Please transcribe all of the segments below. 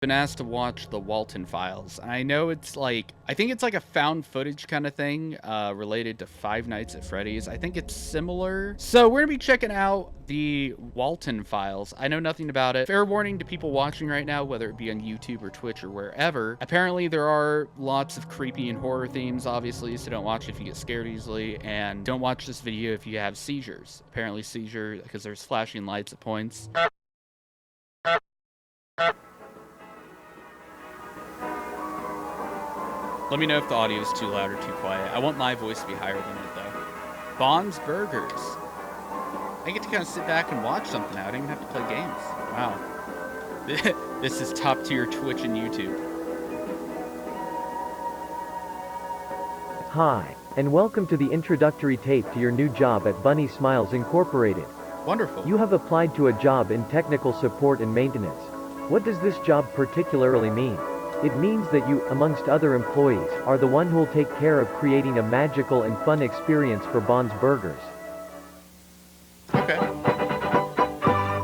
Been asked to watch the Walten Files. I know it's like, I think it's like a found footage kind of thing related to Five Nights at Freddy's. I think it's similar. So we're gonna be checking out the Walten Files. I know nothing about it. Fair warning to people watching right now, whether it be on YouTube or Twitch or wherever. Apparently there are lots of creepy and horror themes, obviously, so don't watch it if you get scared easily, and don't watch this video if you have seizures. Apparently seizure, because there's flashing lights at points. Let me know if the audio is too loud or too quiet. I want my voice to be higher than it, though. Bond's Burgers. I get to kind of sit back and watch something now. I don't even have to play games. Wow. This is top tier Twitch and YouTube. Hi, and welcome to the introductory tape to your new job at Bunny Smiles Incorporated. Wonderful. You have applied to a job in technical support and maintenance. What does this job particularly mean? It means that you, amongst other employees, are the one who'll take care of creating a magical and fun experience for Bond's Burgers. Okay.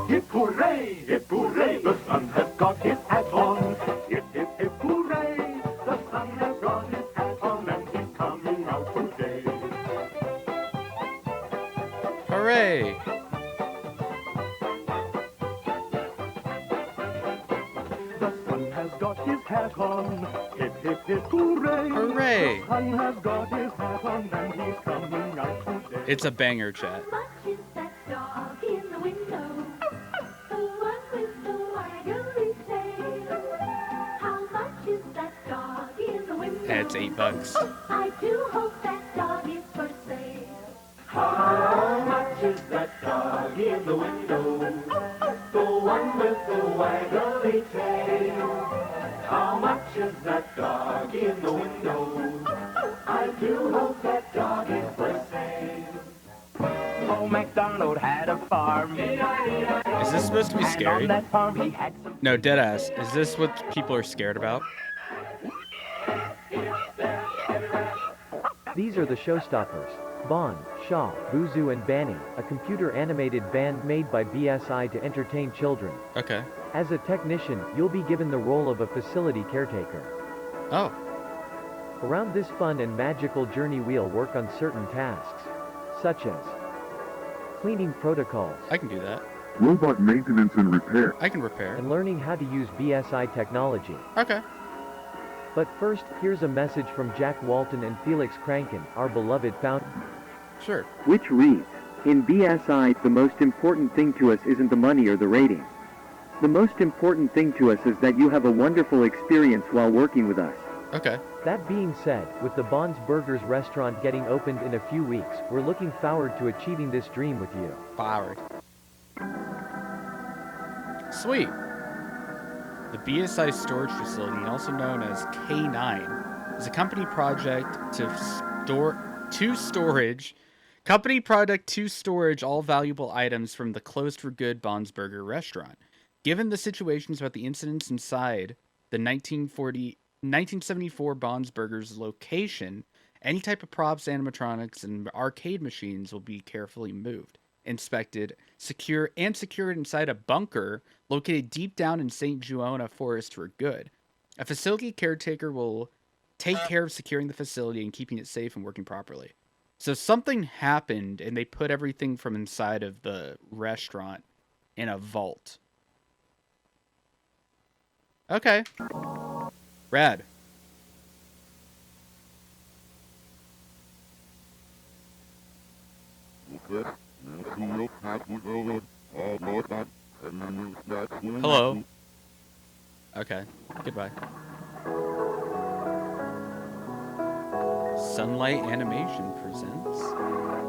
Hip hooray, the sun has got his hat on. Hip hip hip hooray, the sun has got his hat on and he's coming out today. Hooray. The sun has got his hat on. Hip hip hip hooray. Hooray. The sun has got his hat on and he's coming out today. It's a banger, chat. How much is that dog in the window? The one with the waggly tail. How much is that dog in the window? It's $8. I do hope that dog is for sale. How much is that dog in the window? The one with the waggly tail. How much is that dog in the window? I do hope that dog is for sale. Old MacDonald had a farm. Is this supposed to be And scary? on that farm he had some... No, deadass. Is this what people are scared about? These are the showstoppers. Bond, Shaw, Boozoo and Banny, a computer-animated band made by BSI to entertain children. Okay. As a technician, you'll be given the role of a facility caretaker. Oh. Around this fun and magical journey we'll work on certain tasks, such as cleaning protocols, I can do that. Robot maintenance and repair. I can repair. and learning how to use BSI technology. Okay. But first, here's a message from Jack Walton and Felix Kranken, our beloved founder. Sure. Which reads, in BSI, the most important thing to us isn't the money or the rating. The most important thing to us is that you have a wonderful experience while working with us. Okay. That being said, with the Bond's Burgers restaurant getting opened in a few weeks, we're looking forward to achieving this dream with you. Powered. Sweet. The BSI storage facility, also known as K9, is a company project to storage all valuable items from the closed for good Bond's Burger restaurant. Given the situations about the incidents inside the 1974 Bond's Burgers location, any type of props, animatronics, and arcade machines will be carefully moved, inspected, secured inside a bunker located deep down in St. Juona Forest for good. A facility caretaker will take care of securing the facility and keeping it safe and working properly. So something happened and they put everything from inside of the restaurant in a vault. Okay. Rad. Hello. Okay. Goodbye. Sunlight Animation presents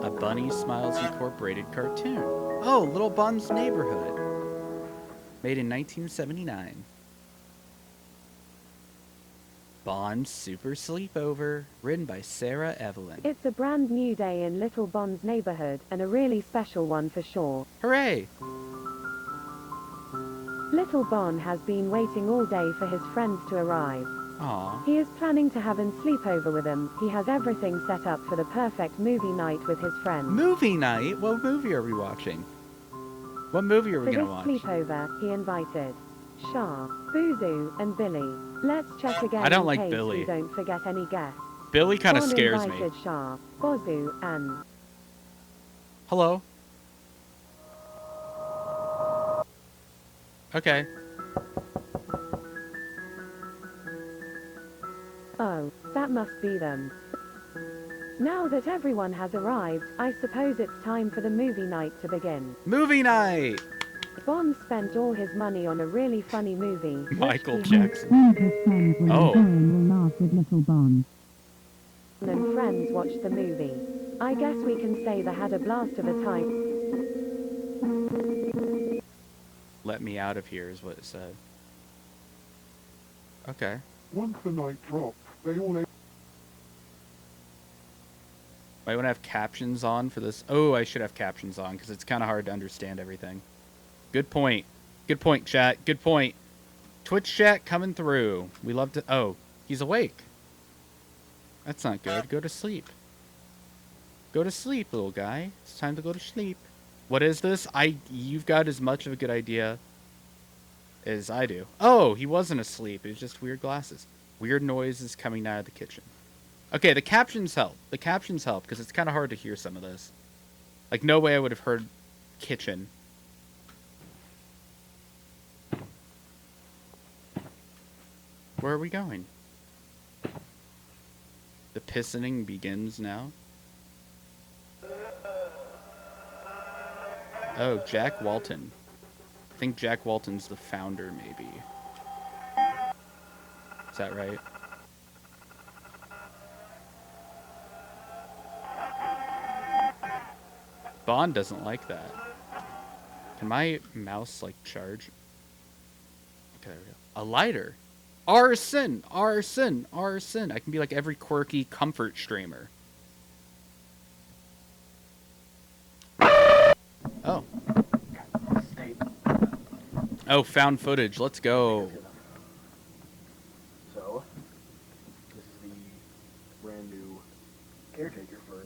a Bunny Smiles Incorporated cartoon. Oh, Little Bond's Neighborhood. Made in 1979. Bond's Super Sleepover, written by Sarah Evelyn. It's a brand new day in Little Bond's neighborhood, and a really special one for sure. Hooray! Little Bond has been waiting all day for his friends to arrive. Aw. He is planning to have a sleepover with them. He has everything set up for the perfect movie night with his friends. Movie night? What movie are we watching? What movie are we For gonna this watch? sleepover, he invited Shah, Boozoo, and Billy. Let's check again I don't in like case Billy. we don't forget any guests. Billy kind of Bon scares me. invited Shah, Bozu, and Hello. Okay. oh, that must be them. Now that everyone has arrived, I suppose it's time for the movie night to begin. Movie night. Bond spent all his money on a really funny movie. which Michael he Jackson. All of his friends when Oh. they will laugh with little Bond. and friends watched the movie. I guess we can say they had a blast of a time. Let me out of here is what it said. Okay. Once the night drops, they all Might want to have captions on for this. Oh, I should have captions on because it's kind of hard to understand everything. Good point. Good point, chat. Good point. Twitch chat coming through. We love to... Oh, he's awake. That's not good. Go to sleep. Go to sleep, little guy. It's time to go to sleep. What is this? You've got as much of a good idea as I do. Oh, he wasn't asleep. It was just weird glasses. Weird noises coming out of the kitchen. Okay, the captions help. The captions help because it's kind of hard to hear some of this. Like, no way I would have heard kitchen. Where are we going? The pissoning begins now. Oh, Jack Walton. I think Jack Walton's the founder, maybe. Is that right? Bond doesn't like that. Can my mouse, like, charge? Okay, there we go. A lighter. Arson! Arson! Arson! I can be like every quirky comfort streamer. Oh. Oh, found footage. Let's go. So, this is the brand new caretaker for...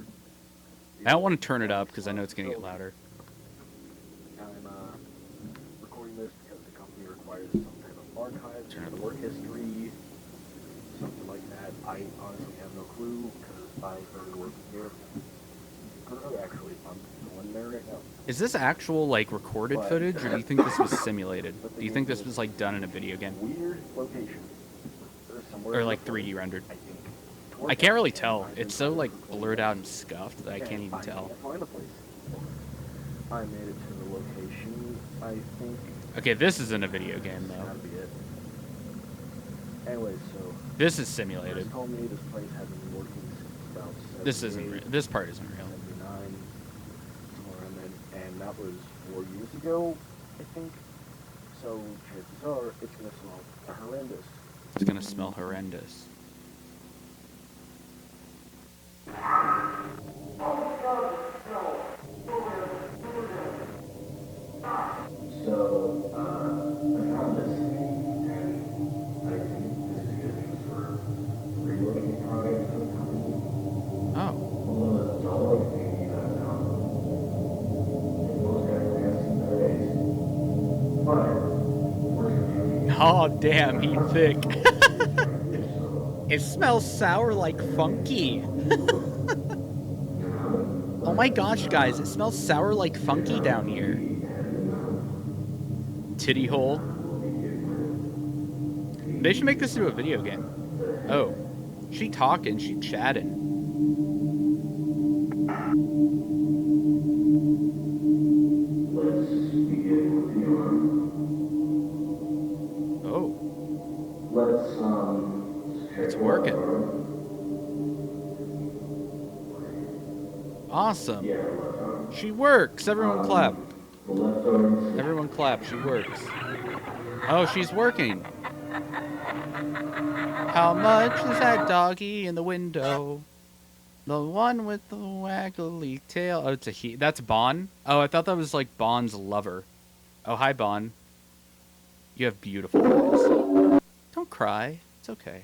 I don't want to turn it up because I know it's going to get louder. I'm recording this because the company requires some type of archive, Turn it the work history, something like that. I honestly have no clue because I started working here. Actually, I'm going there right now. Is this actual, like, recorded footage, or do you think this was simulated? Do you think this was, like, done in a video game? Weird location. Or, like, 3D rendered? I can't really tell. It's so, like, blurred out and scuffed that I can't even tell. Find the place. I made it to the location, I think. Okay, this isn't a video game, That'd though. be it. Anyway, so... This is simulated. Chris told me this place had been working since about This isn't real. This part isn't real. 79, somewhere around then, and that was 4 years ago, I think. So chances are it's gonna smell horrendous. It's gonna smell horrendous. So, I found this, and I think this is good for Relocate Project. Oh. Although it's always thinking that most guys dance in their days. But, fortunately, Oh, damn, he thick. It smells sour like funky. Oh my gosh, guys, it smells sour like funky down here. Titty hole. They should make this into a video game. Oh, she talking, she chatting. let's begin with your, Oh, let's, it's working. Awesome. She works. Everyone clap. the left arm, Everyone clap. She works. Oh, she's working. How much is that doggy in the window? The one with the waggly tail. Oh, it's a he. That's Bon. Oh, I thought that was like Bon's lover. Oh, hi, Bon. You have beautiful eyes. Don't cry. It's okay.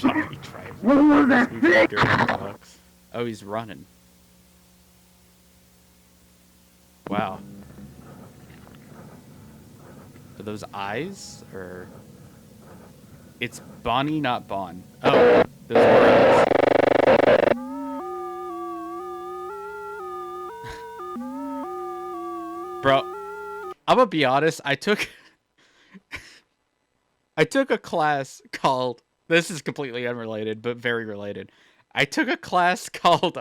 Sorry, Tribe. What was that thing? Oh, he's running. Wow. Are those eyes? Or... It's Bonnie, not Bon. Oh, those were eyes. Bro, I'm gonna be honest, I took a class called, this is completely unrelated, but very related. I took a class called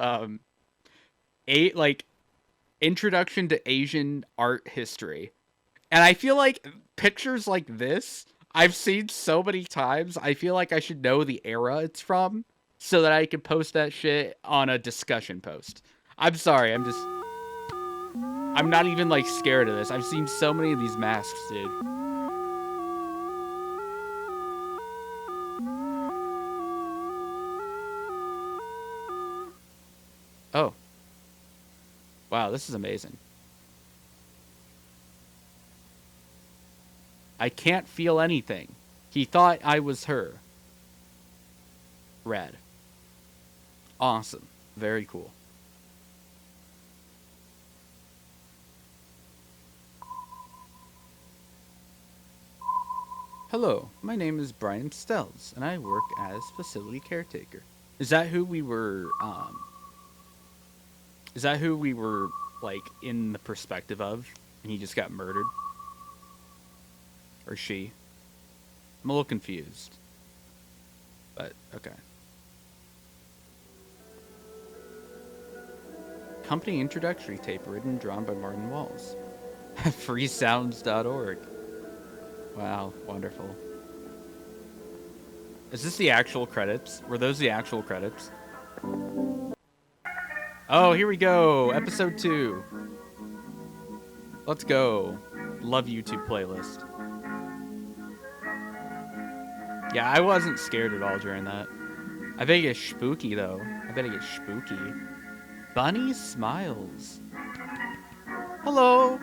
Introduction to Asian Art History. And I feel like pictures like this, I've seen so many times, I feel like I should know the era it's from so that I can post that shit on a discussion post. I'm sorry, I'm not even, like, scared of this. I've seen so many of these masks, dude. Oh. Wow, this is amazing. I can't feel anything. He thought I was her. Rad. Awesome. Very cool. Hello, my name is Brian Stells, and I work as facility caretaker. Is that who we were, like, in the perspective of, and he just got murdered? Or she? I'm a little confused. But, okay. Company introductory tape written and drawn by Martin Walls. Freesounds.org. Wow, wonderful. Is this the actual credits? Were those the actual credits? Oh, here we go. Episode 2. Let's go. Love YouTube playlist. Yeah, I wasn't scared at all during that. I bet it gets spooky, though. I bet it gets spooky. Bunny smiles. Hello.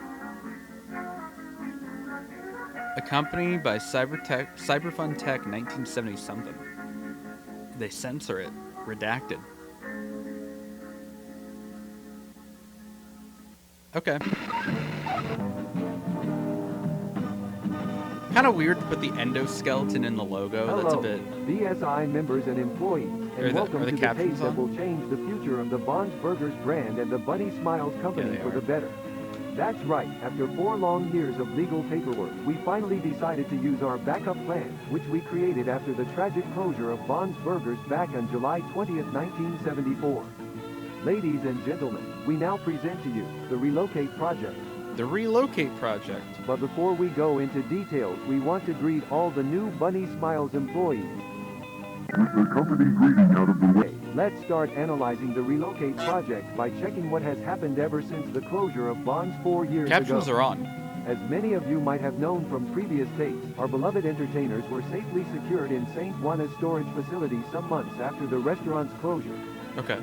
Accompanied by Cyberfun Tech 1970 something. They censor it. Redacted. Okay. Kind of weird to put the endoskeleton in the logo. Hello, That's a bit... BSI members and employees, and welcome to the taste that will change the future of the Bon's Burgers brand and the Bunny Smiles Company for the better. That's right, after 4 long years of legal paperwork, we finally decided to use our backup plan, which we created after the tragic closure of Bon's Burgers back on July 20th, 1974. Ladies and gentlemen, we now present to you the Relocate Project. The Relocate Project. But before we go into details, we want to greet all the new Bunny Smiles employees. With the company greeting out of the way, Let's start analyzing the Relocate Project by checking what has happened ever since the closure of Bonds 4 years Captions ago. are on. As many of you might have known from previous tapes, our beloved entertainers were safely secured in St. Juana's storage facility some months after the restaurant's closure. Okay.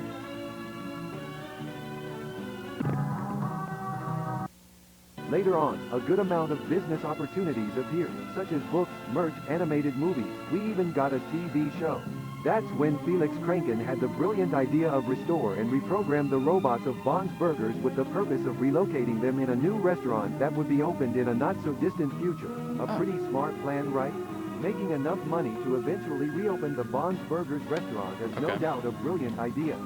Later on, a good amount of business opportunities appeared, such as books, merch, animated movies. We even got a TV show. That's when Felix Kranken had the brilliant idea of restore and reprogram the robots of Bon's Burgers with the purpose of relocating them in a new restaurant that would be opened in a not-so-distant future. A pretty smart plan, right? Making enough money to eventually reopen the Bon's Burgers restaurant is no doubt a brilliant idea.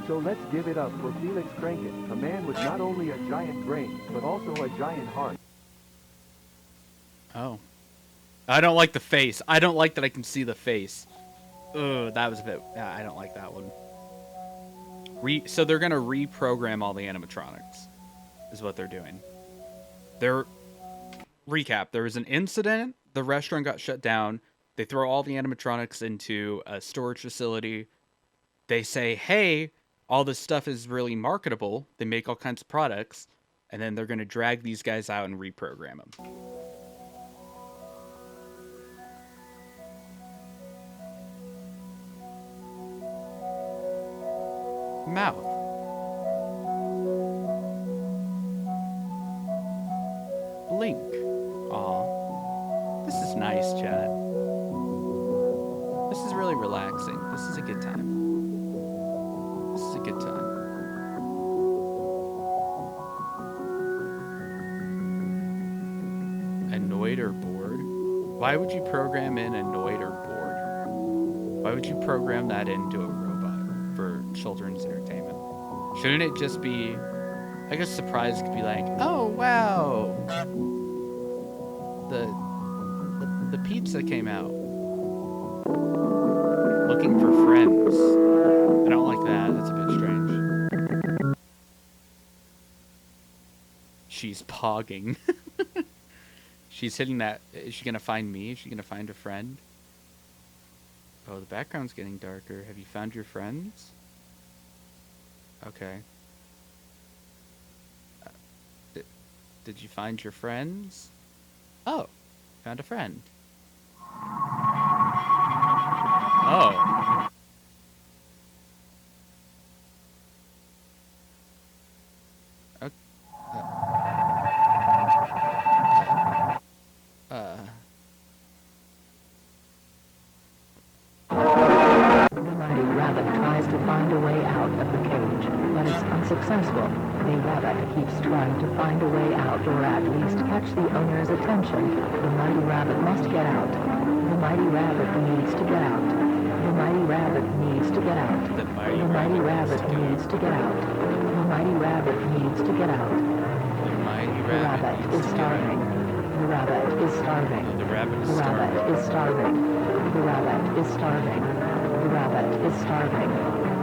So let's give it up for Felix Kranken, a man with not only a giant brain, but also a giant heart. Oh. I don't like the face. I don't like that I can see the face. Ugh, that was a bit... I don't like that one. So they're going to reprogram all the animatronics, is what they're doing. Recap. There was an incident. The restaurant got shut down. They throw all the animatronics into a storage facility. They say, hey, all this stuff is really marketable. They make all kinds of products. And then they're going to drag these guys out and reprogram them. Mouth. Blink. Aw. This is nice, chat. This is really relaxing. This is a good time. This is a good time. And Annoyed or bored? Why would you program in annoyed or bored? Why would you program that into a robot for children's entertainment? Shouldn't it just be, I guess surprise could be like, oh wow, the pizza came out. Looking for friends. I don't like that. That's a bit strange. She's pogging. She's hitting that. Is she gonna find me? Is she gonna find a friend? Oh, the background's getting darker. Have you found your friends? Okay. Did you find your friends? Oh, found a friend. Oh. Okay. The mighty rabbit tries to find a way out of the cage, but is unsuccessful. The rabbit keeps trying to find a way out, or at least catch the owner's attention. The mighty rabbit must get out. The mighty rabbit needs to get out. The mighty rabbit needs to get out. The mighty rabbit needs to get out. The mighty rabbit needs to get out. The mighty The rabbit is starving. The rabbit is starving. The rabbit is The starving. rabbit is starving. The rabbit is starving. The rabbit is starving.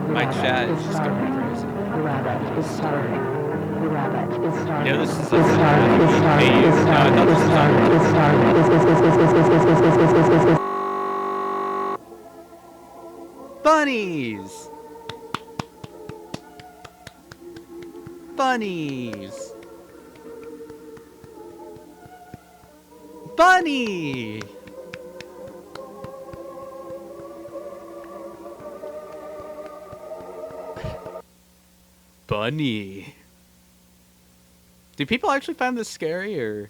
The My rabbit chat is is just going starving. crazy. The rabbit is starving. The rabbit is starving. Yeah, this is Is starving. Is starving. Is starving. Is starving. Is starving. Is Bunnies! Bunnies! Bunny! Bunny. Do people actually find this scary, or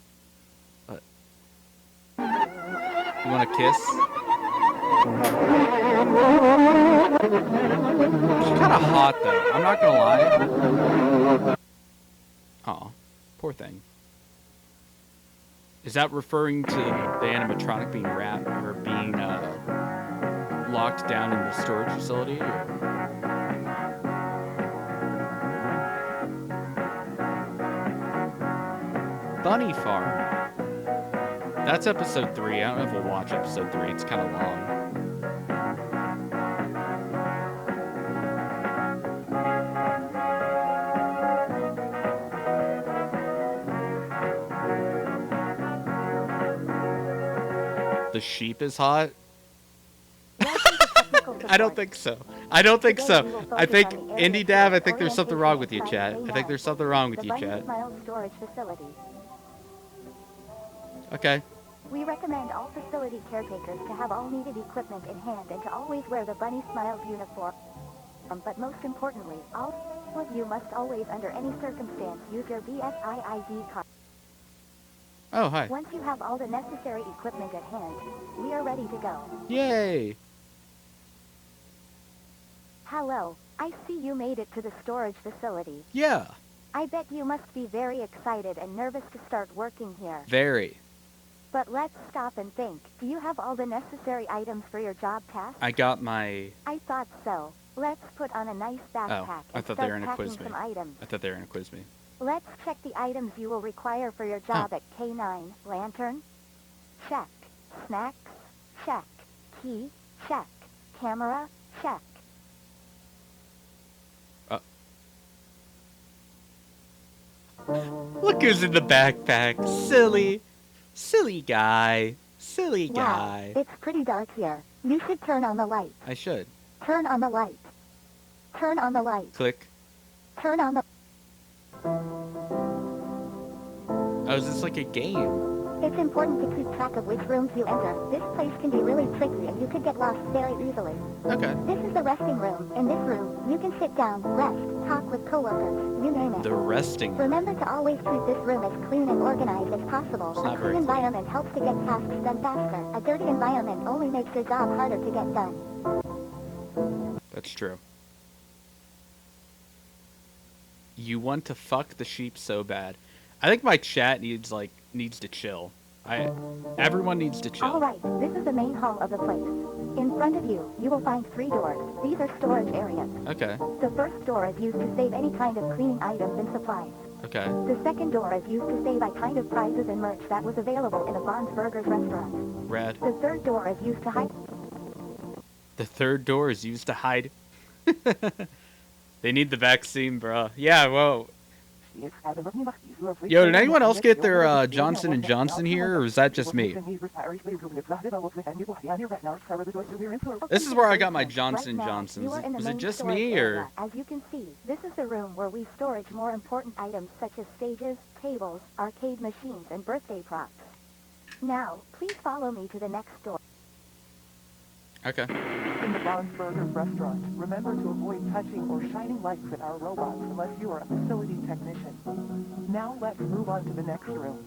what? You want a kiss? She's kind of hot, though. I'm not gonna lie. Aw, poor thing. Is that referring to the animatronic being wrapped or being locked down in the storage facility? Or? Bunny Farm. That's episode 3. I don't know if we'll watch episode 3. It's kind of long. The sheep is hot? I don't think so. I don't think so. I think, Indie Dav, I think there's something wrong with you, chat. I think there's something wrong with you, chat. Storage facility. Okay. We recommend all facility caretakers to have all needed equipment in hand and to always wear the Bunny Smiles uniform. But most importantly, all of you must always, under any circumstance, use your BSI ID card. Oh, hi. Once you have all the necessary equipment at hand, we are ready to go. Yay! Hello, I see you made it to the storage facility. Yeah. I bet you must be very excited and nervous to start working here. Very. But let's stop and think. Do you have all the necessary items for your job task? I got my... I thought so. Let's put on a nice backpack I and thought they were start gonna quiz packing me. some items. I thought they were gonna quiz me. Let's check the items you will require for your job at K9. Lantern? Check. Snacks? Check. Key? Check. Camera? Check. Look who's in the backpack. Silly. Silly guy. Silly guy. Wow, it's pretty dark here. You should turn on the light. I should. Turn on the light. Turn on the light. Click. Turn on the... Oh, is this like a game? It's important to keep track of which rooms you enter. This place can be really tricky and you could get lost very easily. Okay. This is the resting room. In this room, you can sit down, rest, talk with coworkers, you name it. The resting room. Remember to always keep this room as clean and organized as possible. It's not A very clean clean. environment helps to get tasks done faster. A dirty environment only makes your job harder to get done. That's true. You want to fuck the sheep so bad. I think my chat needs to chill. Everyone needs to chill. All right, this is the main hall of the place. In front of you, you will find 3 doors. These are storage areas. Okay. The first door is used to save any kind of cleaning items and supplies. Okay. The second door is used to save a kind of prizes and merch that was available in the Bon's Burgers restaurant. Red. The third door is used to hide. The third door is used to hide. They need the vaccine, bro. Yeah, whoa. Yo, did anyone else get their Johnson & Johnson here, or is that just me? This is where I got my Johnson & Johnson. Is it just me, or? As you can see, this is the room where we storage more important items such as stages, tables, arcade machines, and birthday props. Now, please follow me to the next door. Okay. In the Bon's Burgers restaurant, remember to avoid touching or shining lights at our robots unless you are a facility technician. Now let's move on to the next room.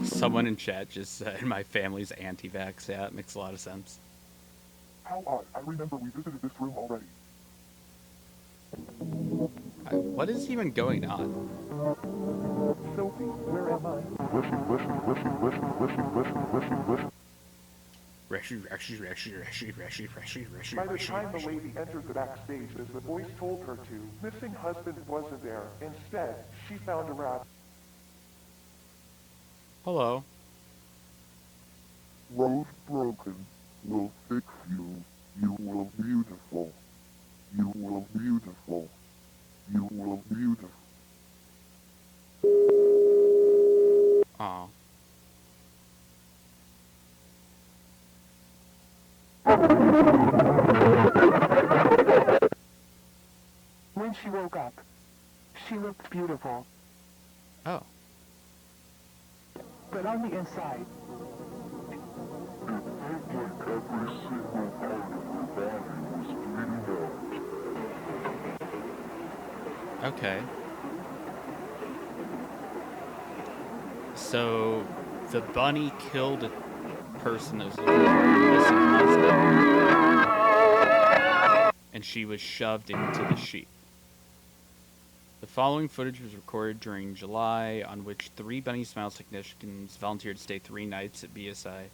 Someone in chat just said my family's anti-vax. Yeah, it makes a lot of sense. How odd. I remember we visited this room already. What is even going on? Sophie, where am I? By the time the lady entered the backstage, as the voice told her to, missing husband wasn't there. Instead, she found a rat. Hello. Rose broken will fix you. You will beautiful. You will beautiful. You will beautiful. Aw. When she woke up, she looked beautiful. Oh. But on the inside, Every single part of her body was bleeding out. Okay. So, the bunny killed a person that was looking for her missing husband, and she was shoved into the sheet. The following footage was recorded during July, on which 3 Bunny Smiles technicians volunteered to stay 3 nights at BSI.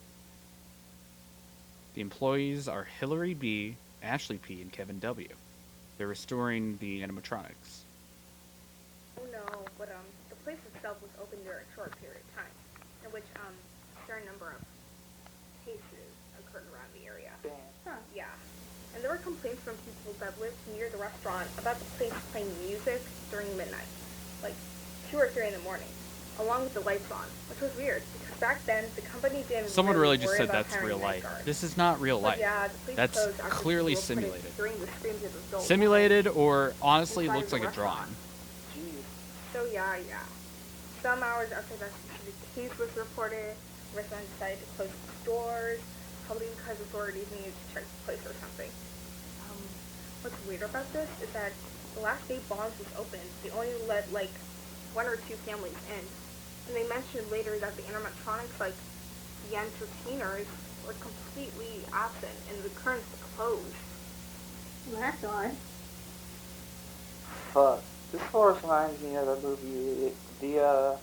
The employees are Hillary B., Ashley P., and Kevin W. They're restoring the animatronics. Oh no, but the place itself was open during a short period of time, in which a certain number of cases occurred around the area. Huh. Yeah. And there were complaints from people that lived near the restaurant about the place playing music during midnight, like 2 or 3 in the morning, along with the lights on, which was weird, because back then the company didn't Someone really just worry said about that's hiring real night life. guards. This is not real But life. yeah, the police That's closed after clearly people put it simulated. during the screams of adults Simulated, or honestly inside looks the like a drawing. restaurant. So yeah. Some hours after that specific case was reported, residents decided to close the stores, probably because authorities needed to check the place or something. What's weird about this is that the last day Bonds was open, they only let like 1 or 2 families in. And they mentioned later that the animatronics, like the entertainers, were completely absent and the curtains were closed. Well, that's odd. Fuck. This forest reminds me of the movie, the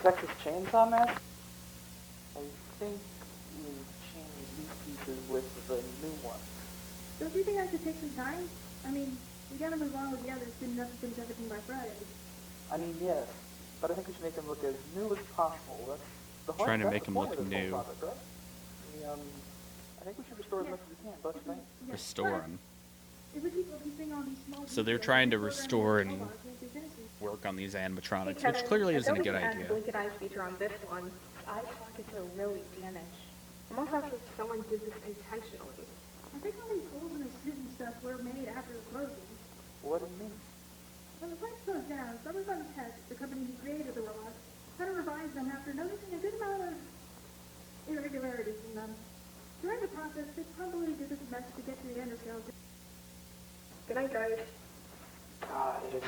Texas Chainsaw Massacre. I think we changed these pieces with the new one. Don't you think I should take some time? I mean, we gotta move on with the others, good enough to finish everything by Friday. I mean, yes, but I think we should make them look as new as possible. That's the whole Trying to that's make the them point look of this whole new. project, right? I think we should restore as much as we can, don't you think? Restore them. If we keep releasing all these small So they're trying to restore and work on these animatronics, which clearly isn't a good idea. The Blink Eyes feature on this one, eye sockets are really damaged. Almost as if someone did this intentionally. I think all these holes in the suit and stuff were made after the closing. What do you mean? When the place closed down, Summers on Tech, the company who created the robots, had to revise them after noticing a good amount of irregularities in them. During the process, they probably did this best to get to the underscale. Good night, guys. God, it is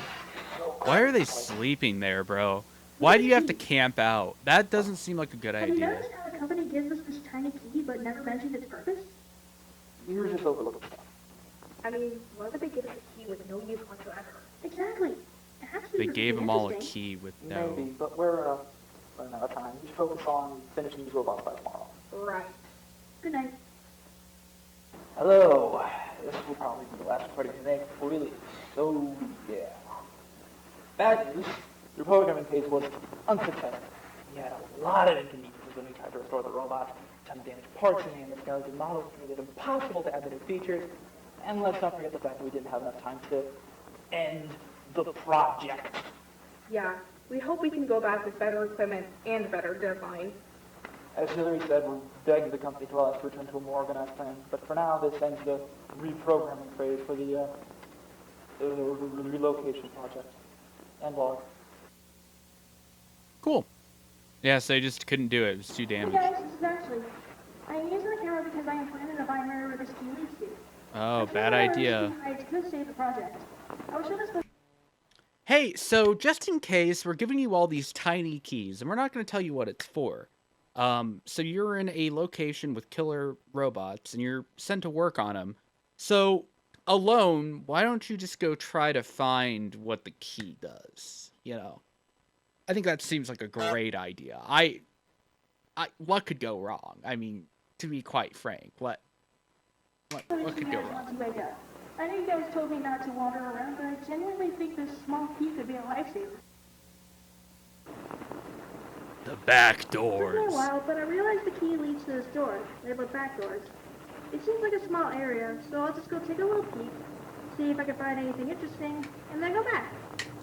so Why are they sleeping there, bro? Why do you have to camp out? That doesn't seem like a good Have you idea. noticed how the company gives us this tiny key but never mentioned its purpose? You're just overlooking stuff. I mean, why would they give us a key with no use whatsoever? Exactly. They gave them all a key with no... Maybe, but we're running out of time. We should focus on finishing these robots by tomorrow. Right. Good night. Hello. This will probably be the last recording today. Really. So, yeah. Bad news. Your programming page was unsuccessful. We had a lot of inconveniences when we tried to restore the robot. Some damaged parts and the skeleton models made it impossible to add the new features. And let's not forget the fact that we didn't have enough time to end the project. Yeah, we hope we can go back with better equipment and a better deadline. As Hillary said, we're begging the company to allow us to return to a more organized plan. But for now, this ends the reprogramming phase for the relocation project and log. Cool. Yeah, so they just couldn't do it. It was too Hey damaged. guys, this is Ashley. I am using the camera because I am planning to find wherever this key leads to. Oh, bad idea. I could save the project. I will show this. Hey, so just in case, we're giving you all these tiny keys, and we're not going to tell you what it's for. So you're in a location with killer robots, and you're sent to work on them. So, alone, why don't you just go try to find what the key does? You know? I think that seems like a great idea. What could go wrong? I mean, to be quite frank, what could go wrong? I know you guys told me not to wander around, but I genuinely think this small key could be a lifesaver. The back It's been doors. a while, but I realized the key leads to this door. They're both back doors. It seems like a small area, so I'll just go take a little peek, see if I can find anything interesting, and then go back.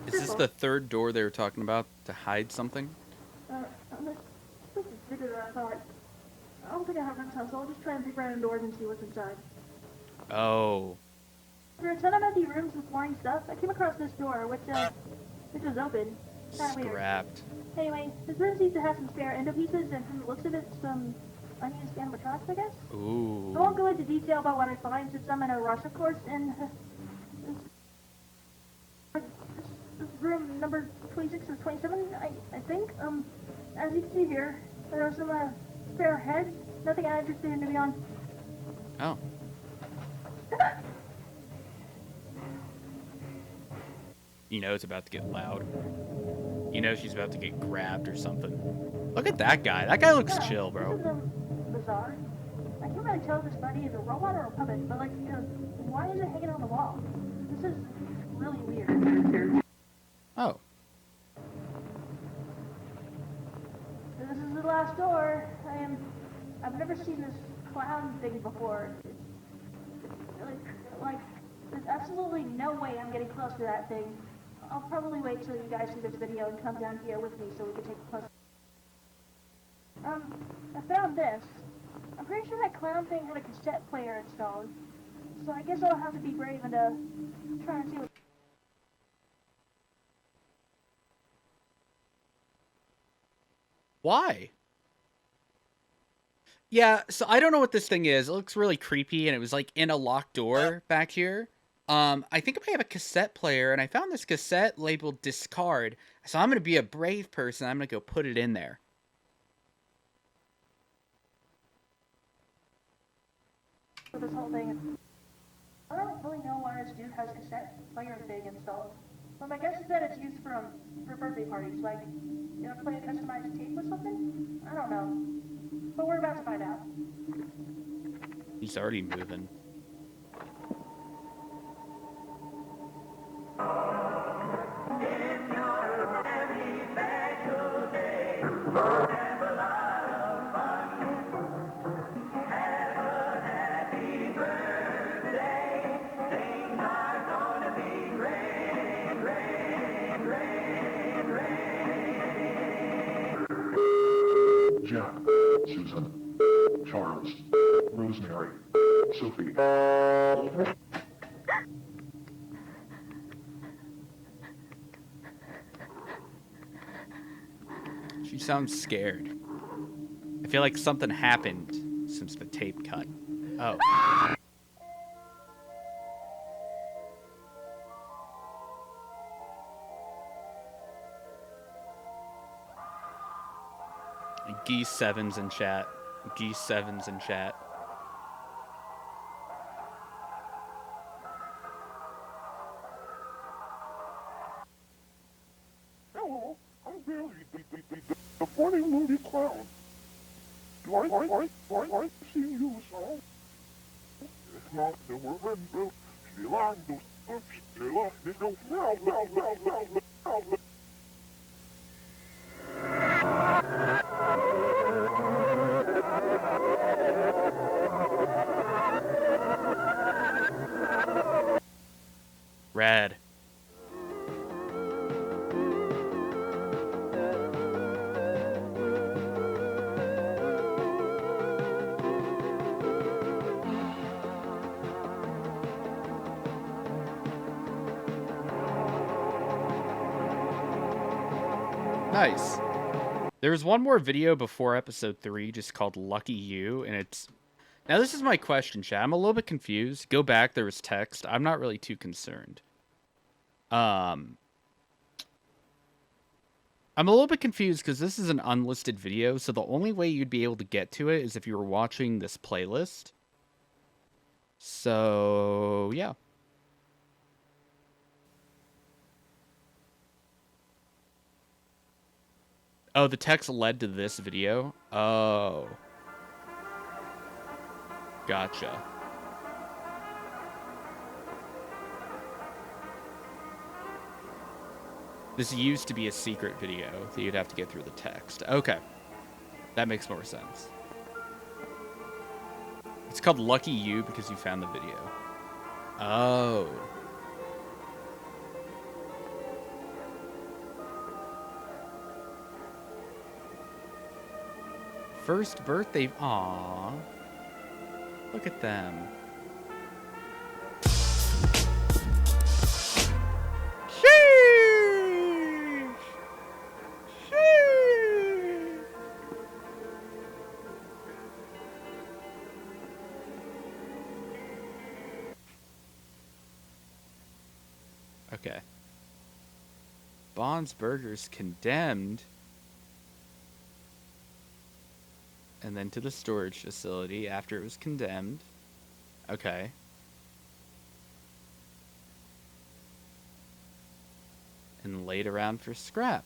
Is this Simple. the third door they were talking about to hide something? This is bigger than I thought. I don't think I have room, so I'll just try and peek around indoors and see what's inside. Oh. There are a ton of empty rooms with boring stuff. I came across this door, which was open. Kinda weird. Scrapped. Anyway, this room seems to have some spare endo pieces, and from the looks of it, some unused animatronics, I guess. Ooh. I won't go into detail about what I find, since I'm in a rush, of course, and this room number 26 or 27, I think. As you can see here, there are some spare heads. Nothing I'm interested in, to be honest. Oh. You know it's about to get loud. You know she's about to get grabbed or something. Look at that guy. That guy looks chill, bro. This is bizarre. I can't really tell if this Freddy is a robot or a puppet, but why is it hanging on the wall? This is really weird. Oh. This is the last door. I've never seen this clown thing before. Like, there's absolutely no way I'm getting close to that thing. I'll probably wait till you guys see this video and come down here with me so we can take a closer. I found this. I'm pretty sure that clown thing had a cassette player installed. So I guess I'll have to be brave and try and see what... Why? Yeah, so I don't know what this thing is. It looks really creepy, and it was like in a locked door back here. I think I might have a cassette player, and I found this cassette labeled discard. So I'm going to be a brave person. I'm going to go put it in there. This whole thing. I don't really know why this dude has cassette player thing installed. But my guess is that it's used for birthday parties, like, you know, play a customized tape or something? I don't know. But we're about to find out. He's already moving. Jack, Susan, Charles, Rosemary, Sophie. She sounds scared. I feel like something happened since the tape cut. Oh. Geese 7's in chat. Geese 7's in chat. morning, movie clown. Do I see you, so? It's not the window. She lined those ups. She lost it. No, no. Rad. Nice. There was one more video before episode 3 just called Lucky You, and it's... Now this is my question, chat. I'm a little bit confused. Go back, there was text. I'm not really too concerned. I'm a little bit confused because this is an unlisted video, so the only way you'd be able to get to it is if you were watching this playlist. So, yeah. Oh, the text led to this video? Oh. Gotcha. This used to be a secret video that you'd have to get through the text. Okay. That makes more sense. It's called Lucky You because you found the video. Oh. First birthday. Aww. Look at them. Sheesh! Sheesh! Okay. Bond's Burgers condemned. And then to the storage facility after it was condemned. Okay. And laid around for scrap.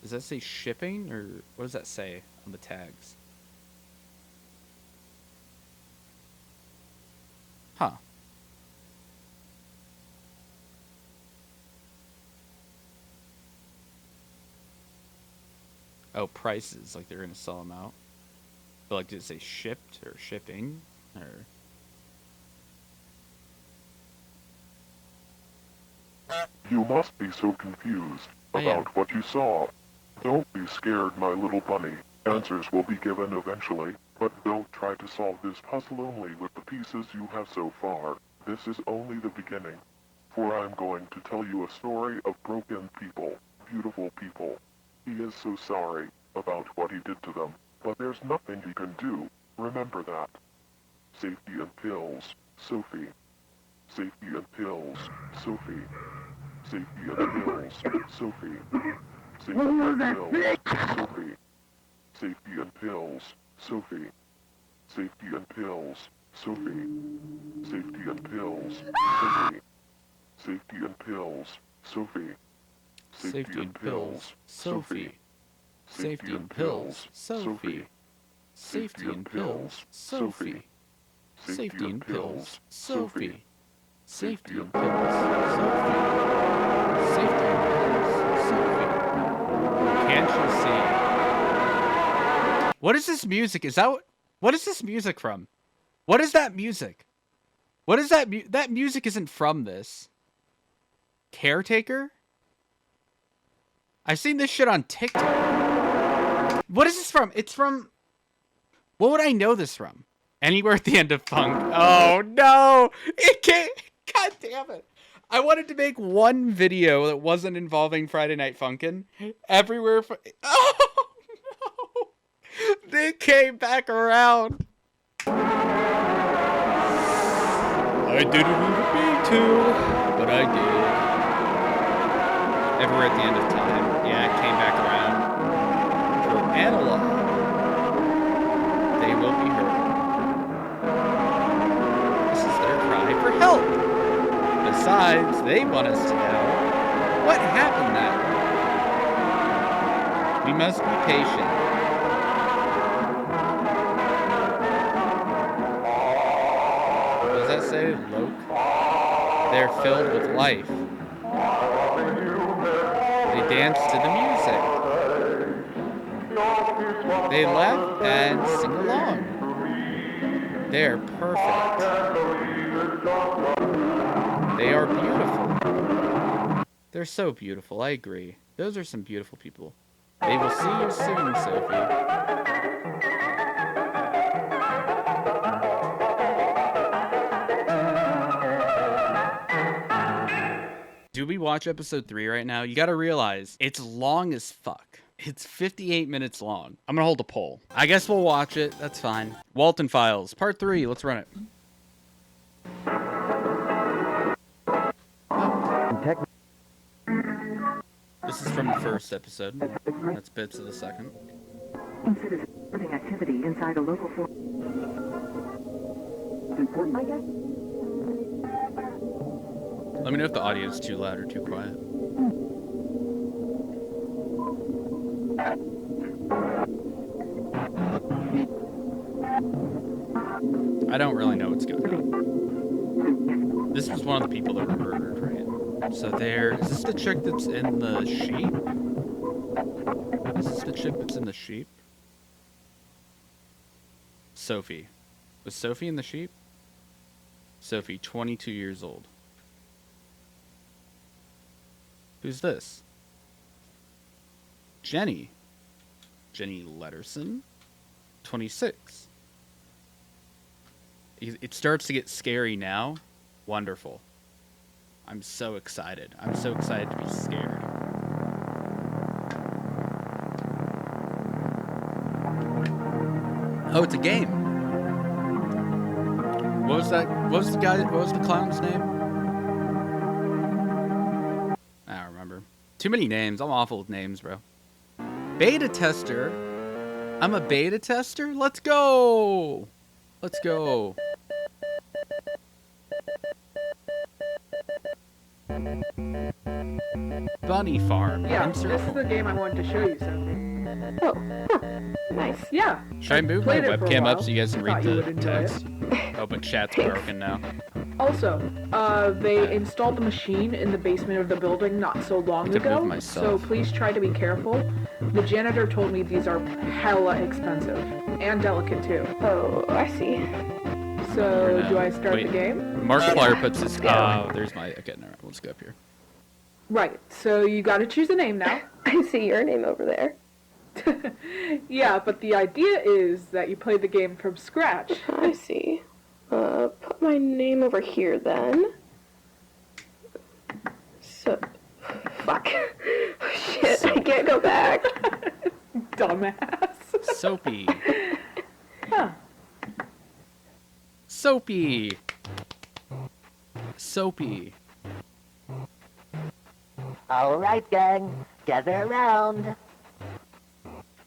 Does that say shipping, or what does that say on the tags? Huh. Oh, prices, like they're gonna sell them out. But like, did it say shipped or shipping or? You must be so confused about what you saw. Don't be scared, my little bunny. Answers will be given eventually, but don't try to solve this puzzle only with the pieces you have so far. This is only the beginning. For I'm going to tell you a story of broken people, beautiful people. He is so sorry about what he did to them, but there's nothing he can do. Remember that. Safety and pills, Sophie. Safety and pills, Sophie. Safety and pills, Sophie. Safety and pills, Sophie. Safety and pills, Sophie. Safety and pills, Sophie. Safety and pills, Sophie. Safety and pills, Sophie. Safety and pills, Sophie. Safety and pills, Sophie. Safety and pills, Sophie. Safety and pills, Sophie. Safety and pills, Sophie. Safety and pills, Sophie. Can't you see? What is this music? Is that what is this music from? What is that music? What is that? That music isn't from this. Caretaker? I've seen this shit on TikTok. What is this from? It's from... What would I know this from? Anywhere at the End of Funk. Oh, no! It can't... God damn it. I wanted to make one video that wasn't involving Friday Night Funkin'. Everywhere... Oh, no! They came back around. I didn't mean to, but I did. Everywhere at the End of Time. Yeah, it came back around. For analog, they will be heard. This is their cry for help. Besides, they want us to know what happened that We must be patient. What does that say? Loke? They're filled with life. They dance to the music. They laugh and sing along. They're perfect. They are beautiful. They're so beautiful, I agree. Those are some beautiful people. They will see you soon, Sophie. Do we watch episode 3 right now? You gotta realize, it's long as fuck. It's 58 minutes long. I'm gonna hold a poll. I guess we'll watch it. That's fine. Walten Files, part 3. Let's run it. This is from the first episode. That's bits of the second. Consider supporting activity inside a local form. Important. I guess. Let me know if the audio is too loud or too quiet. I don't really know what's going on. This was one of the people that were murdered, right? So is this the chick that's in the sheep? Is this the chick that's in the sheep? Sophie. Was Sophie in the sheep? Sophie, 22 years old. Who's this? Jenny. Jenny Letterson. 26. It starts to get scary now. Wonderful. I'm so excited. I'm so excited to be scared. Oh, it's a game. What was that? What was the clown's name? I don't remember. Too many names. I'm awful with names, bro. Beta tester. I'm a beta tester? Let's go. Let's go. Bunny Farm. Yeah, this is the game I wanted to show you, Sophie. Oh, nice. Yeah. Should I move my webcam up so you guys can read the enjoy text? Oh, but chat's broken now. Also, they installed the machine in the basement of the building not so long ago, so please try to be careful. The janitor told me these are hella expensive. And delicate, too. Oh, I see. So, do I start the game? Markiplier puts his... there's my... Okay, no, let's go up here. Right, so you gotta choose a name now. I see your name over there. Yeah, but the idea is that you play the game from scratch. I see. Put my name over here then. So... Fuck. Shit, I can't go back. Dumbass. Soapy. Huh. Soapy. Soapy. All right, gang. Gather around.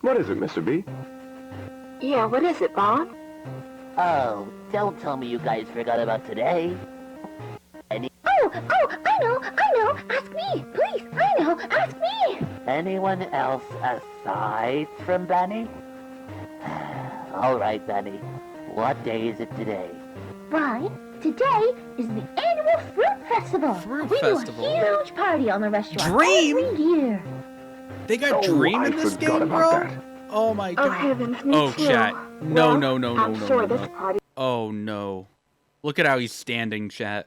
What is it, Mr. B? Yeah, what is it, Bob? Oh, don't tell me you guys forgot about today. Oh, I know. Ask me, please. I know, ask me. Anyone else aside from Benny? All right, Benny. What day is it today? Why, today is the annual fruit festival. We do a huge party on the restaurant every year. They got Dream in this game, bro? Oh my god. Oh heavens, me oh, too. chat. No, Well, no, no, no, I'm no, sure no, this no. party... Oh no. Look at how he's standing, chat.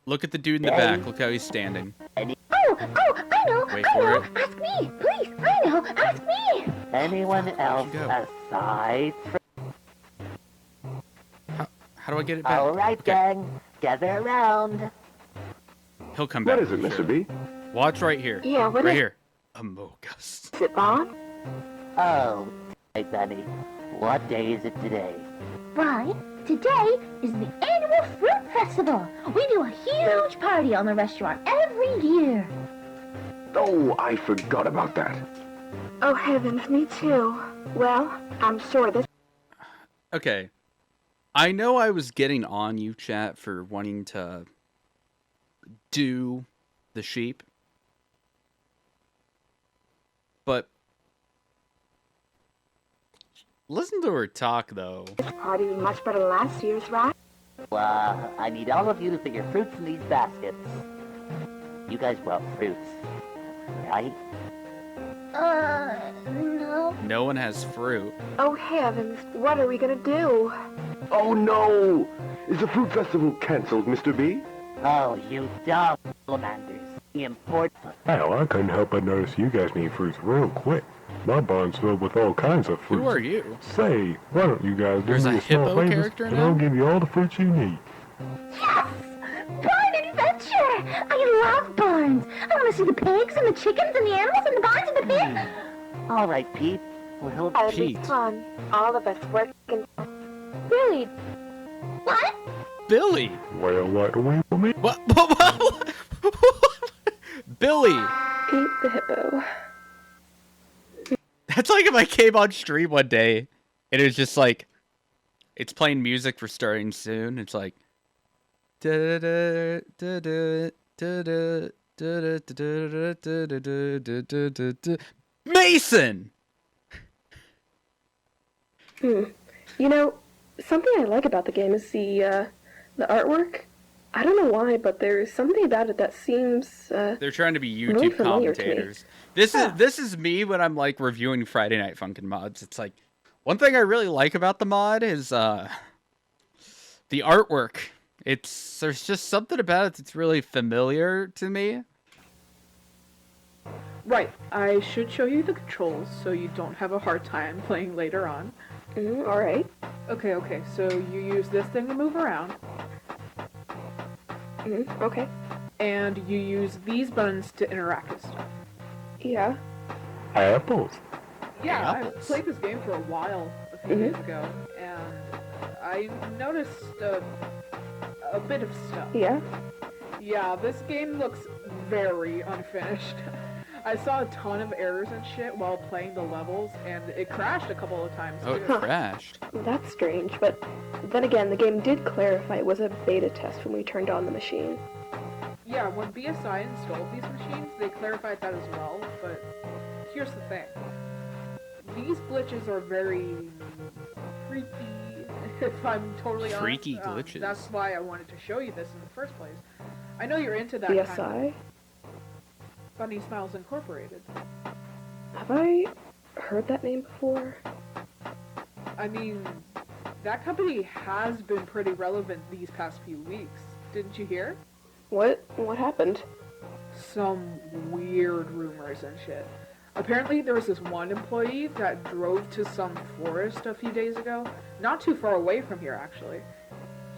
Look at the dude in the back. Look how he's standing. Oh, I know. Wait I for know. it. Ask me, please. I know. Ask me. Anyone else aside from... How do I get it back? All right, gang. Gather around. He'll come back. What is it, Mr. B? Watch right here. Yeah, what right is- here. Amogus. Is it Bob? Oh, hey, Benny. What day is it today? Why, today is the annual fruit festival. We do a huge party on the restaurant every year. Oh, I forgot about that. Oh heavens, me too. Well, I'm sure this... Okay. I know I was getting on you, chat, for wanting to do the sheep. But listen to her talk, though. This party was much better than last year's, right? I need all of you to put your fruits in these baskets. You guys brought fruits, right? No. No one has fruit. Oh, heavens. What are we gonna do? Oh, no! Is the fruit festival cancelled, Mr. B? Oh, you dumb salamanders. Import. Hell, I couldn't help but notice you guys need fruits real quick. My barn's filled with all kinds of fruits. Who are you? Say, why don't you guys There's give me a a small hippo favor, character and now? I'll give you all the fruits you need. Yes! Barn adventure! I love barns! I want to see the pigs and the chickens and the animals and the barns and the pigs! All right, Pete. Well, That'll be fun. All of us working. Billy! What? Billy! Well, like the way for me. What? Billy! Eat the hippo. That's like if I came on stream one day and it was just like, it's playing music for starting soon. It's like, Mason! You know, something I like about the game is the artwork. I don't know why, but there's something about it that seems They're trying to be really YouTube familiar to me. commentators. This is me when I'm like reviewing Friday Night Funkin' mods. It's like, one thing I really like about the mod is the artwork. There's just something about it that's really familiar to me. Right, I should show you the controls so you don't have a hard time playing later on. Alright. Okay, so you use this thing to move around. Okay. And you use these buttons to interact with stuff. Yeah. Apples. Yeah, I Apples. played this game for a while a few days ago, and I noticed a bit of stuff. Yeah? Yeah, this game looks very unfinished. I saw a ton of errors and shit while playing the levels, and it crashed a couple of times Oh, too. it crashed. That's strange, but then again, the game did clarify it was a beta test when we turned on the machine. Yeah, when BSI installed these machines, they clarified that as well, but here's the thing. These glitches are very creepy, if I'm totally honest. Freaky glitches. That's why I wanted to show you this in the first place. I know you're into that kind BSI? of Funny Smiles Incorporated. Have I heard that name before? I mean, that company has been pretty relevant these past few weeks. Didn't you hear? What happened? Some weird rumors and shit. Apparently there was this one employee that drove to some forest a few days ago. Not too far away from here, actually.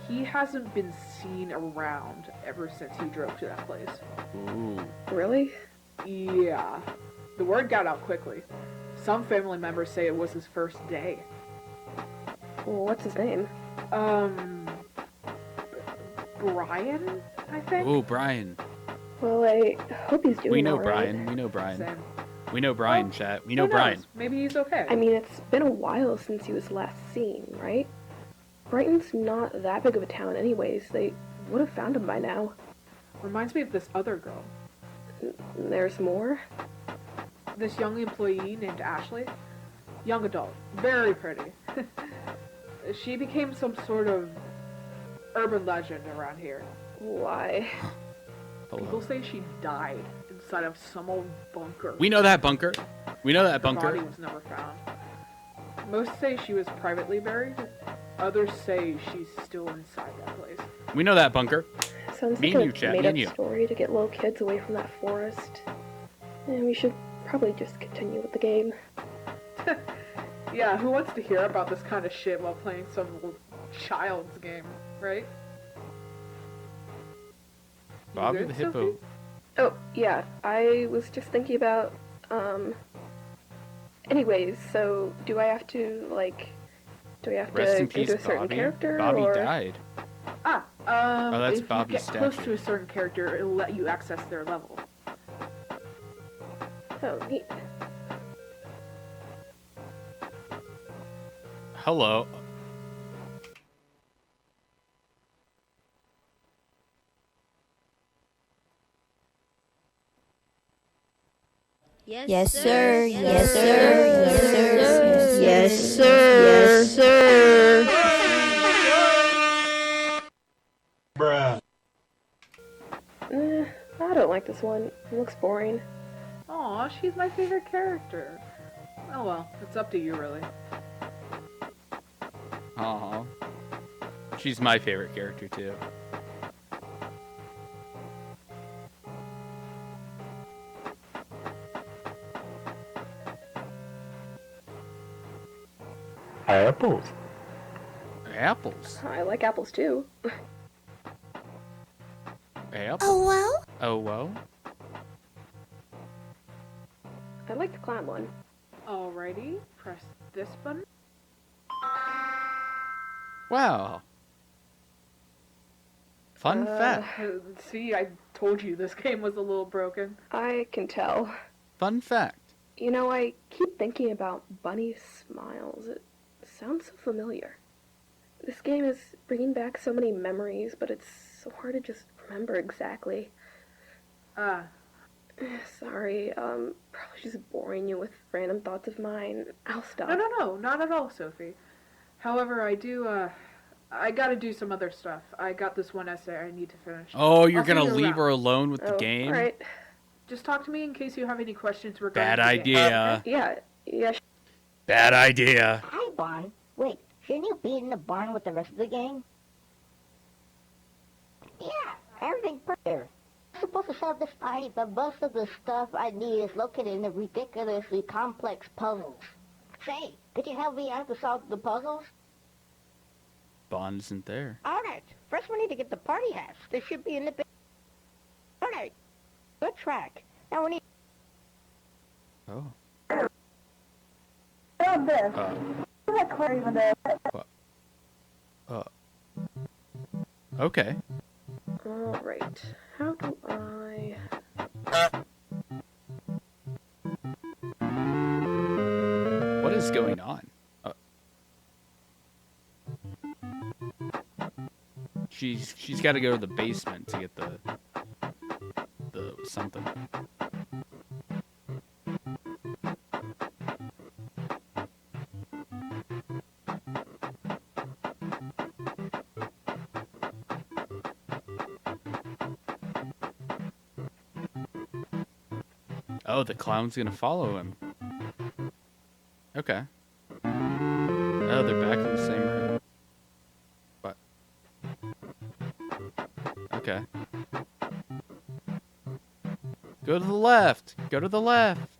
He hasn't been seen around ever since he drove to that place. Ooh. Really? Yeah. The word got out quickly. Some family members say it was his first day. Well, what's his name? Brian, I think? Ooh, Brian. Well, I hope he's doing We know all right. Brian. We know Brian. Same. We know Brian, chat. We know Who knows? Brian. Maybe he's okay. I mean, it's been a while since he was last seen, right? Brighton's not that big of a town anyways. They would have found him by now. Reminds me of this other girl. There's more? This young employee named Ashley. Young adult. Very pretty. She became some sort of urban legend around here. Why? People say she died inside of some old bunker. We know that bunker. We know that Her bunker. body was never found. Most say she was privately buried. Others say she's still inside that place. We know that bunker. Sounds Me like and a you, chat. Me and you. made-up story to get little kids away from that forest. And we should probably just continue with the game. Yeah, who wants to hear about this kind of shit while playing some little child's game, right? Bobby good, the Hippo. Sophie? Oh, yeah, I was just thinking about, anyways, so do I have to, do I have Rest to in go peace, to a certain Bobby. character, Bobby or... died. Oh, that's if Bobby's you get close statue. to a certain character, it'll let you access their level. Oh, neat. Hello. Yes, sir. Yes, sir. Yes, sir. Yes, sir. Yes, sir. Bruh. I don't like this one. It looks boring. Aw, she's my favorite character. Oh well, it's up to you, really. Aw. She's my favorite character, too. Apples. Apples? I like apples, too. Apples? Oh, well? Oh, well? I like the clown one. Alrighty, press this button. Wow. Fun fact. See, I told you this game was a little broken. I can tell. Fun fact. You know, I keep thinking about Bunny Smiles. It sounds so familiar. This game is bringing back so many memories, but it's so hard to just remember exactly. Sorry, probably just boring you with random thoughts of mine. I'll stop. No, not at all, Sophie. However, I gotta do some other stuff. I got this one essay I need to finish. Oh, you're I'll see gonna you leave around. her alone with the game? Alright. Just talk to me in case you have any questions regarding Bad the game. idea. Yeah. Bad idea. Hi, Barn. Wait, shouldn't you be in the barn with the rest of the gang? Yeah, everything's prepared. I'm supposed to solve this fight, but most of the stuff I need is located in the ridiculously complex puzzles. Say, could you help me out to solve the puzzles? Bond isn't there. Alright, first we need to get the party hats. They should be in the... Alright, good track. Now we need... Oh. Grab this. That clear even there. Okay. Alright. How do I... What is going on? She's got to go to the basement to get the something. Oh, the clown's gonna follow him. Okay. Oh, they're back in the same room. What? Okay. Go to the left! Go to the left!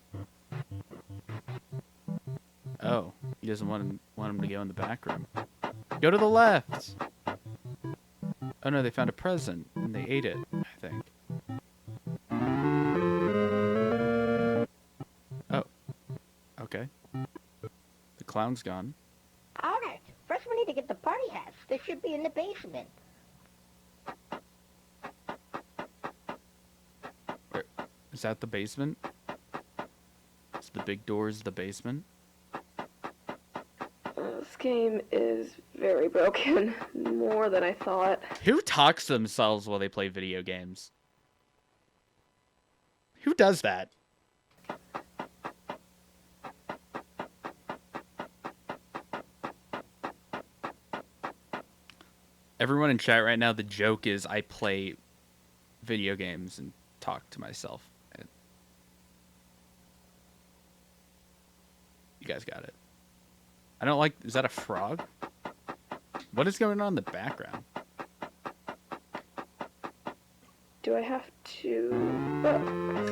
Oh, he doesn't want him to go in the back room. Go to the left! Oh no, they found a present, and they ate it, I think. Oh. Okay. The clown's gone. Alright, first we need to get the party hats. They should be in the basement. Where, is that the basement? Is the big doors the basement? This game is very broken. More than I thought. Who talks to themselves while they play video games? Who does that? Everyone in chat right now, the joke is I play video games and talk to myself. You guys got it. I don't like... Is that a frog? What is going on in the background? Do I have to... Oh, I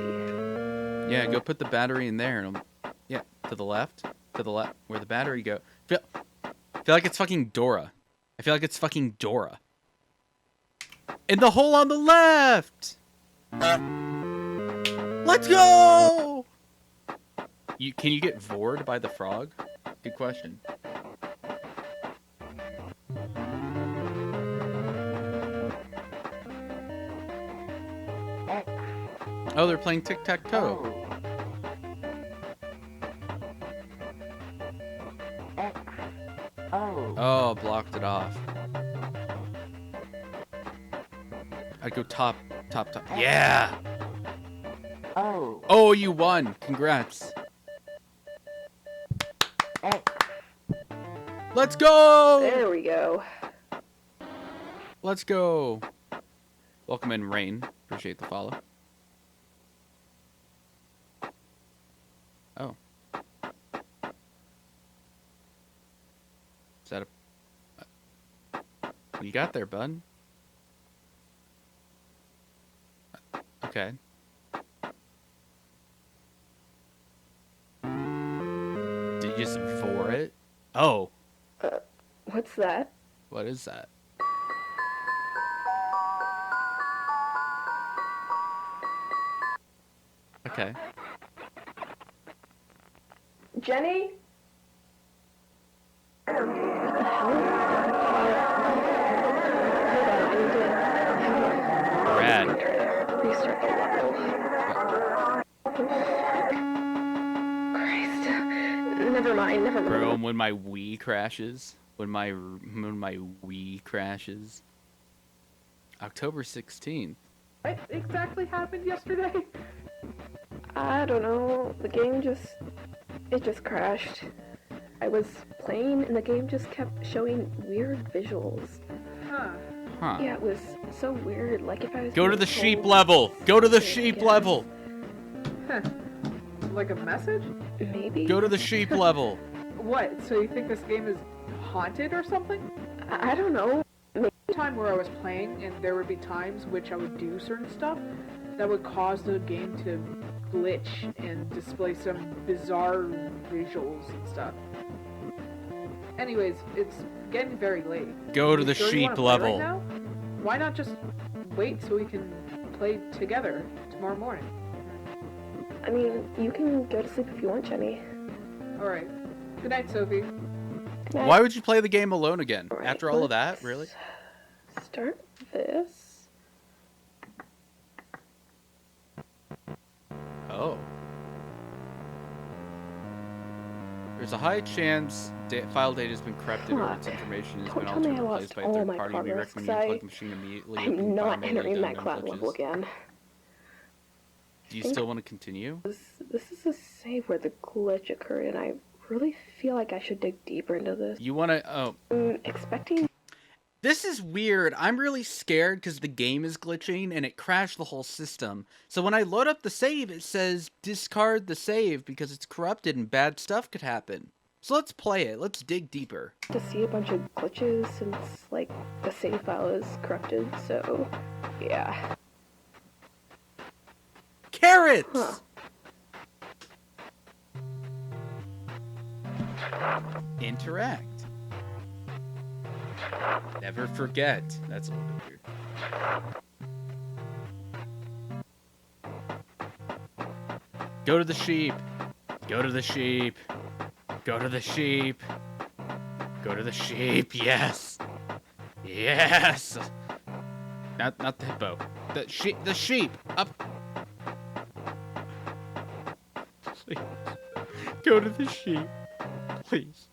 see. Yeah, go put the battery in there. And yeah, to the left. To the left. Where the battery go. I feel like it's fucking Dora. I feel like it's fucking Dora. In the hole on the left! Let's go! Can you get vored by the frog? Good question. Oh, they're playing tic-tac-toe. Oh, blocked it off. I'd go top. Yeah! Oh. Oh, you won. Congrats. Hey. Let's go! There we go. Let's go. Welcome in, Rain. Appreciate the follow. Oh. Is that a... What you got there, bud? Okay. Did you just for it? Oh. What's that? What is that? Okay. Jenny? Brad. Restart the level. Christ. Never mind. Bro, when my Wii crashes. When my Wii crashes. October 16th. What exactly happened yesterday? I don't know. The game just crashed. I was playing and the game just kept showing weird visuals. Huh. Yeah, it was so weird. Like if I was Go to the sheep level. Go to the sheep level. Huh. Like a message? Maybe. Go to the sheep level. What? So you think this game is haunted or something? I don't know. Time where I was playing and there would be times which I would do certain stuff that would cause the game to glitch and display some bizarre visuals and stuff. Anyways, it's getting very late. Go to the You sheep wanna play level. right now? Why not just wait so we can play together tomorrow morning? I mean, you can go to sleep if you want, Jenny. Alright. Good night, Sophie. Why would you play the game alone again? Right, After all of that? Really? Start this. Oh. There's a high chance file data has been corrupted or its information has been altered or replaced by a third party. We recommend you plug the machine immediately. I'm not entering that cloud level again. Do you still want to continue? This is a save where the glitch occurred, and I really feel like I should dig deeper into this. You want to... Oh. I'm expecting... This is weird. I'm really scared because the game is glitching and it crashed the whole system. So when I load up the save, it says discard the save because it's corrupted and bad stuff could happen. So let's play it. Let's dig deeper. To see a bunch of glitches since, like, the save file is corrupted, so... yeah. Carrots! Huh. Interact. Never forget. That's a little bit weird. Go to the sheep. Go to the sheep. Go to the sheep. Go to the sheep. Yes. Yes. Not the hippo. The sheep. The sheep. Up. Please. Go to the sheep. Please.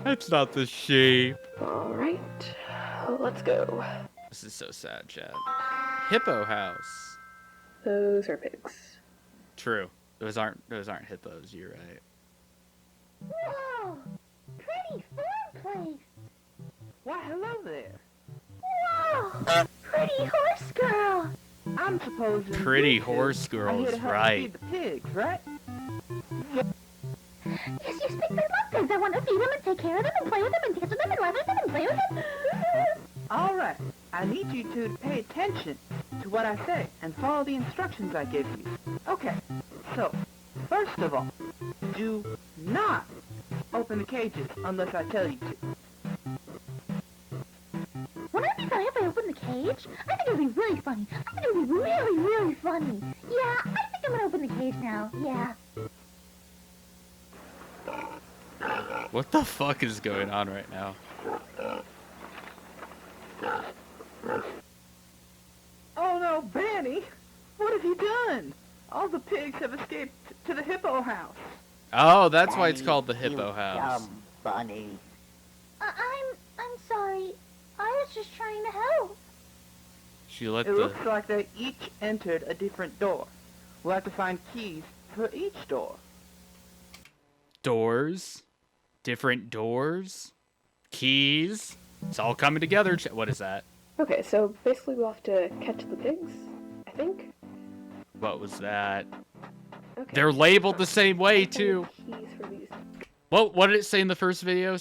That's not the sheep. Alright, let's go. This is so sad, Chad. Hippo house. Those are pigs. True. Those aren't hippos, you're right. Whoa! Pretty farm place! Why, hello there. Whoa! Pretty horse girl! I'm supposing... Pretty horse I'm girl here is to help right. feed the pigs, right? Yes, you speak their language. I want to feed them and take care of them and play with them and dance with them and ride with them and play with them. All right. I need you two to pay attention to what I say and follow the instructions I give you. Okay. So, first of all, do not open the cages unless I tell you to. Wouldn't it be funny if I opened the cage? I think it would be really funny. I think it would be really, really funny. Yeah, I think I'm going to open the cage now. Yeah. What the fuck is going on right now? Oh no, Benny! What have you done? All the pigs have escaped to the hippo house. Oh, that's why it's called the hippo house. Dumb bunny. I'm sorry. I was just trying to help. It looks like they each entered a different door. We'll have to find keys for each door. Doors? Different doors? Keys? It's all coming together. What is that? Okay, so basically we'll have to catch the pigs, I think. What was that? Okay. They're labeled the same way, too. Keys for these. What did it say in the first video?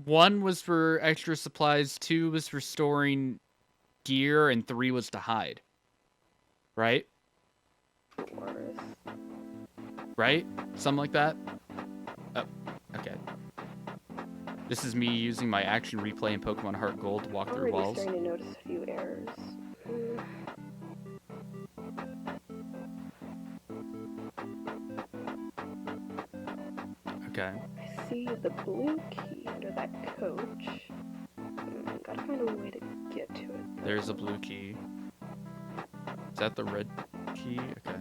1 was for extra supplies, 2 was for storing gear, and 3 was to hide. Right? Right? Something like that? Oh, okay. This is me using my action replay in Pokemon Heart Gold to walk through walls. I'm starting to notice a few errors. Okay. I see the blue key under that coach. Gotta find a way to get to it. There's a blue key. Is that the red key? Okay.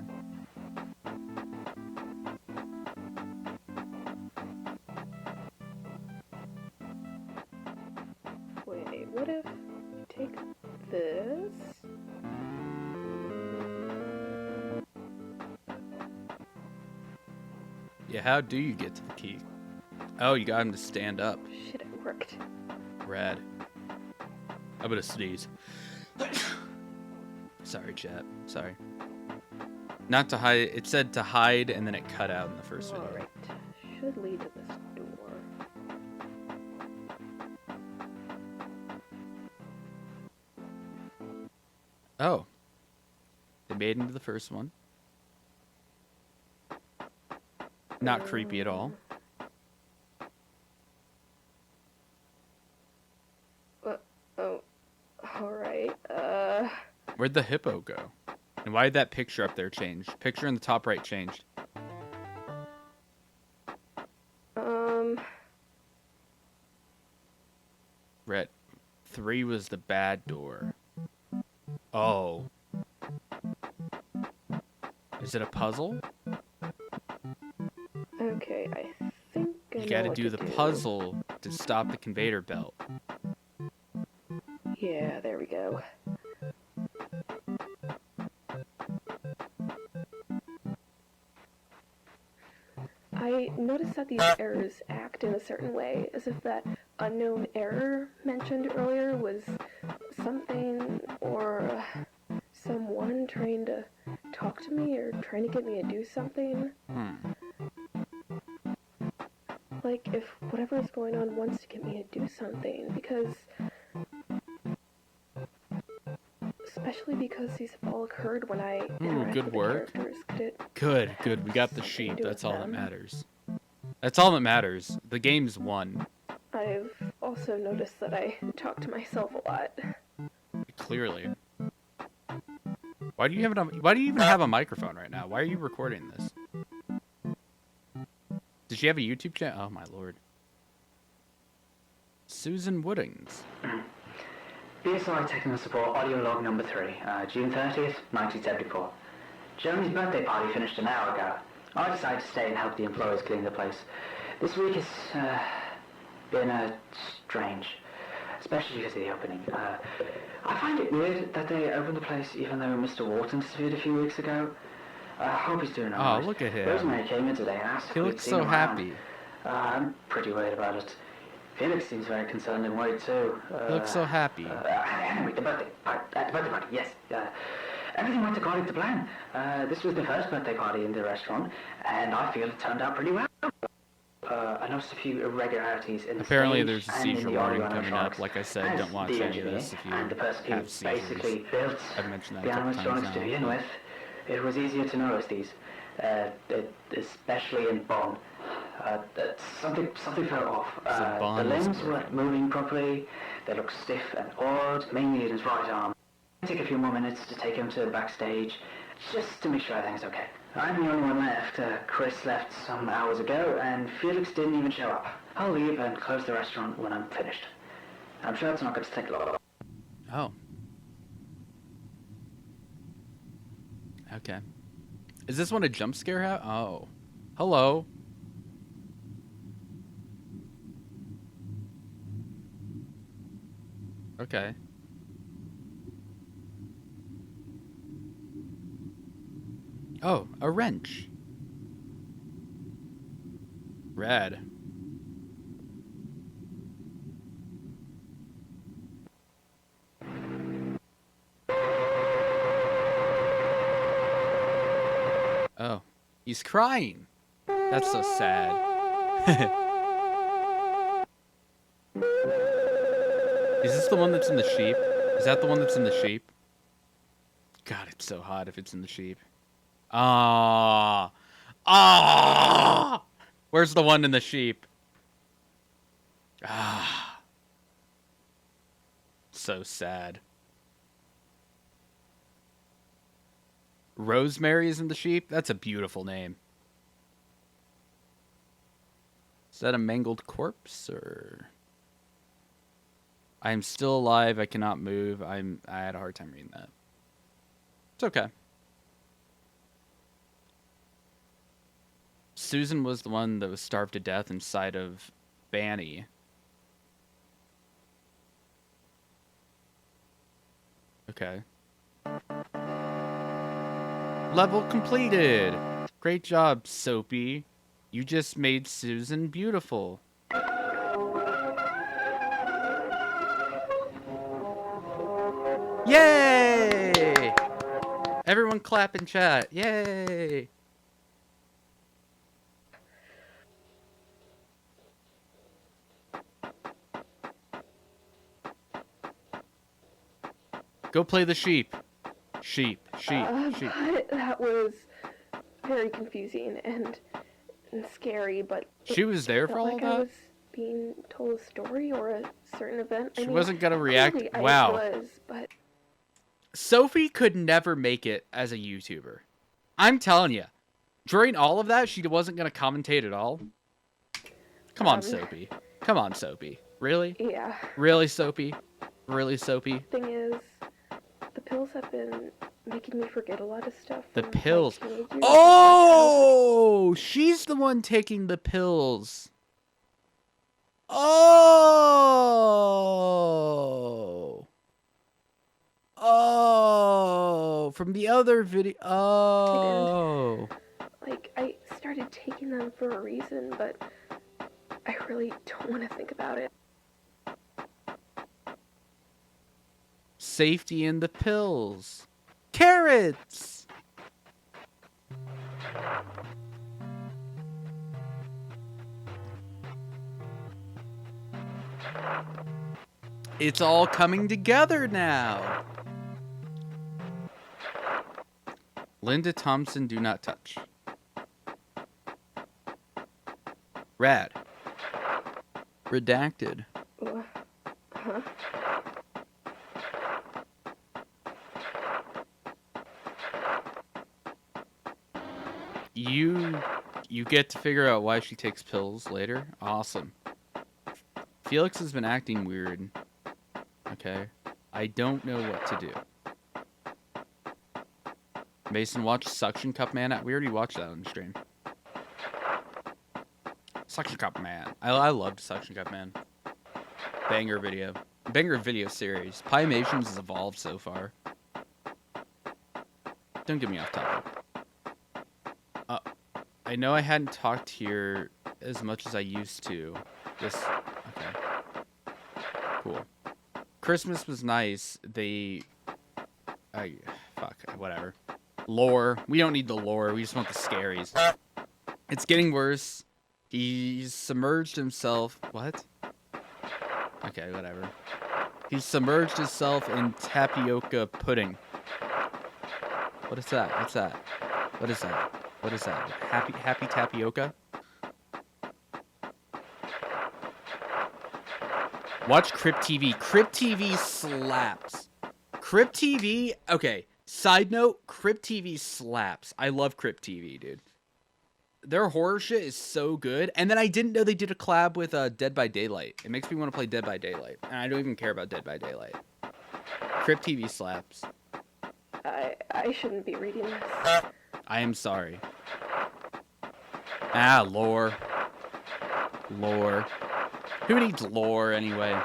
Wait, what if you take this? Yeah, how do you get to the key? Oh, you got him to stand up. Shit, it worked. Rad. I'm gonna sneeze. Sorry, chat. Sorry. Not to hide. It said to hide, and then it cut out in the first video. Alright. Should lead to this door. Oh. They made it into the first one. Not creepy at all. Oh. Alright, Where'd the hippo go? And why did that picture up there change? Picture in the top right changed. Red. 3 was the bad door. Oh. Is it a puzzle? Okay, I think I You know gotta what do to the puzzle to stop the conveyor belt. Yeah, there we go. I noticed that these errors act in a certain way, as if that unknown error mentioned earlier was something or someone trying to talk to me or trying to get me to do something. Like if whatever is going on wants to get me to do something, because especially because these have all occurred when I interact Good with the work. characters. Could it Good. We got the sheep. do That's with all that them? matters. That's all that matters. The game's won. I've also noticed that I talk to myself a lot. Clearly. Why do you even have a microphone right now? Why are you recording this? Does she have a YouTube channel? Oh my lord. Susan Woodings. BSI Technical Support Audio Log Number 3, June 30th, 1974. Jeremy's birthday party finished an hour ago. I decided to stay and help the employees clean the place. This week has been strange, especially because of the opening. I find it weird that they opened the place even though Mr. Walten disappeared a few weeks ago. I hope he's doing alright. Oh, look at him. Rosemary came in today and asked if He we'd looks seen so him around. happy. I'm pretty worried about it. Felix seems very concerned and worried too. He looks so happy. Anyway, the birthday party, yes. Everything went according to plan. This was the first birthday party in the restaurant, and I feel it turned out pretty well. I noticed a few irregularities in the Apparently stage there's a and in seizure the warning audio coming up. animatronics. Like I said, As don't watch the any of engineer this if you and the person who have basically seizures. built I've mentioned that the a couple times animatronics to now. begin with, it was easier to notice these, especially in Bond. Something fell off. The Bond limbs weren't moving properly. They looked stiff and odd, mainly in his right arm. It took a few more minutes to take him to the backstage, just to make sure everything's okay. I'm the only one left. Chris left some hours ago, and Felix didn't even show up. I'll leave and close the restaurant when I'm finished. I'm sure it's not going to take long. Oh. Okay. Is this one a jump scare hat? Oh. Hello. Okay. Oh, a wrench. Rad. Oh, he's crying. That's so sad. Is this the one that's in the sheep? Is that the one that's in the sheep? God, it's so hot if it's in the sheep. Ah. Ah. Where's the one in the sheep? Ah. So sad. Rosemary is in the sheep? That's a beautiful name. Is that a mangled corpse or? I am still alive. I cannot move. I had a hard time reading that. It's okay. Susan was the one that was starved to death inside of Banny. Okay. Level completed. Great job, Soapy. You just made Susan beautiful. Yay! Everyone clap in chat. Yay! Go play the sheep. Sheep. Sheep. But that was very confusing and scary, but she was there for all like that? I was being told a story or a certain event. She wasn't gonna react. Clearly Wow. I was, but Sophie could never make it as a YouTuber. I'm telling you. During all of that, she wasn't gonna commentate at all. Come on, Soapy. Come on, Soapy. Really? Yeah. Really, Soapy? Really, Soapy? Thing is, the pills have been making me forget a lot of stuff. The from pills. my teenage years. Oh! She's the one taking the pills. Oh! Oh! From the other video. Oh! Like, I started taking them for a reason, but I really don't want to think about it. Safety in the pills. Carrots! It's all coming together now. Linda Thompson, do not touch. Rad. Redacted. Huh? You get to figure out why she takes pills later. Awesome. Felix has been acting weird. Okay. I don't know what to do. Mason, watch Suction Cup Man. We already watched that on the stream. Suction Cup Man. I loved Suction Cup Man. Banger video. Banger video series. Pymations has evolved so far. Don't get me off topic. I know I hadn't talked here as much as I used to. Okay. Cool. Christmas was nice. Fuck, whatever. Lore. We don't need the lore. We just want the scaries. It's getting worse. He's submerged himself. What? Okay, whatever. He submerged himself in tapioca pudding. What is that? What's that? What is that? What is that? Happy tapioca? Watch Crypt TV. Crypt TV slaps. Crypt TV, okay. Side note, Crypt TV slaps. I love Crypt TV, dude. Their horror shit is so good. And then I didn't know they did a collab with Dead by Daylight. It makes me want to play Dead by Daylight. And I don't even care about Dead by Daylight. Crypt TV slaps. I shouldn't be reading this. I am sorry. Ah, lore. Lore. Who needs lore anyway?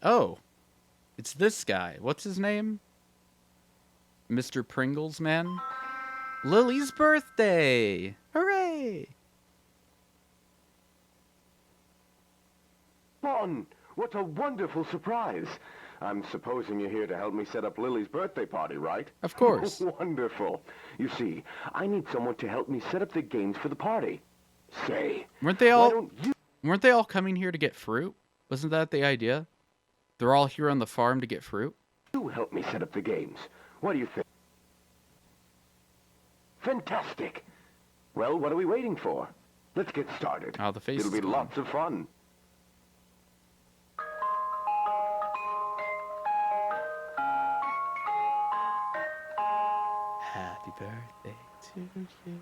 Oh, it's this guy. What's his name? Mr. Pringles, man. Lily's birthday! Hooray! Bon, what a wonderful surprise. I'm supposing you're here to help me set up Lily's birthday party, right? Of course. Wonderful. You see, I need someone to help me set up the games for the party. Say, weren't they all coming here to get fruit? Wasn't that the idea? They're all here on the farm to get fruit? You help me set up the games. What do you think? Fantastic. Well, what are we waiting for? Let's get started. Oh, the face It'll be gone. lots of fun. Happy birthday to you.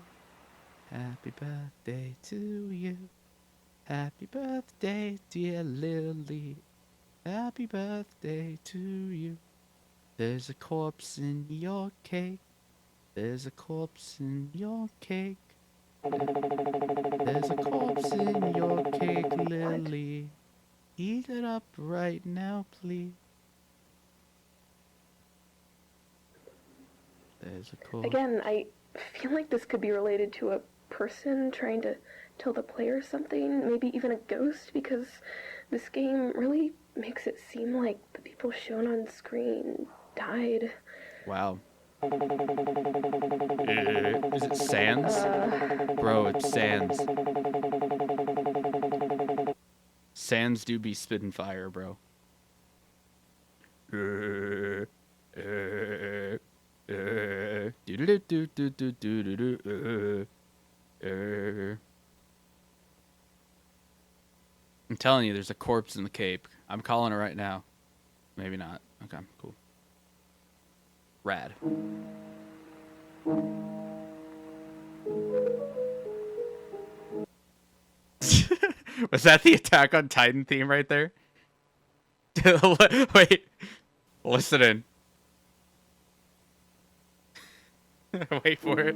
Happy birthday to you. Happy birthday, dear Lily. Happy birthday to you. There's a corpse in your cake. There's a corpse in your cake. There's a corpse in your cake, Lily. Eat it up right now, please. There's a corpse. Again, I feel like this could be related to a person trying to tell the player something, maybe even a ghost, because this game really makes it seem like the people shown on screen died. Wow. Is it Sans? Bro, it's Sans. Sans do be spitting fire, bro. I'm telling you, there's a corpse in the cape. I'm calling it right now. Maybe not. Okay, cool. Rad. Was that the Attack on Titan theme right there? Wait. Listen in. Wait for it.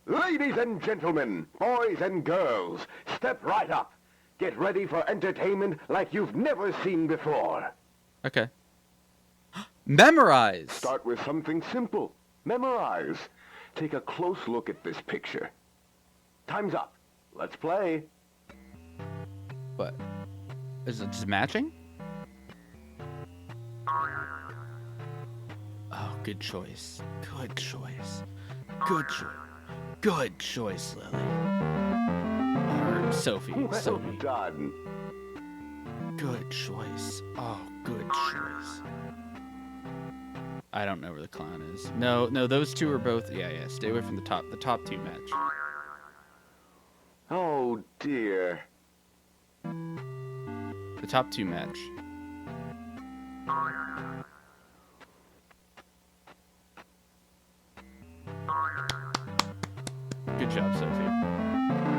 Ladies and gentlemen, boys and girls, step right up. Get ready for entertainment like you've never seen before. Okay. Memorize! Start with something simple. Memorize. Take a close look at this picture. Time's up. Let's play. What? Is it just matching? Oh, good choice. Good choice. Good choice. Good choice, Lily. Or Sophie. Well Sophie. done. Good choice. Oh, good choice. I don't know where the clown is. No, those two are both... Yeah, stay away from the top. The top two match. Oh, dear. The top two match. Good job, Sophie.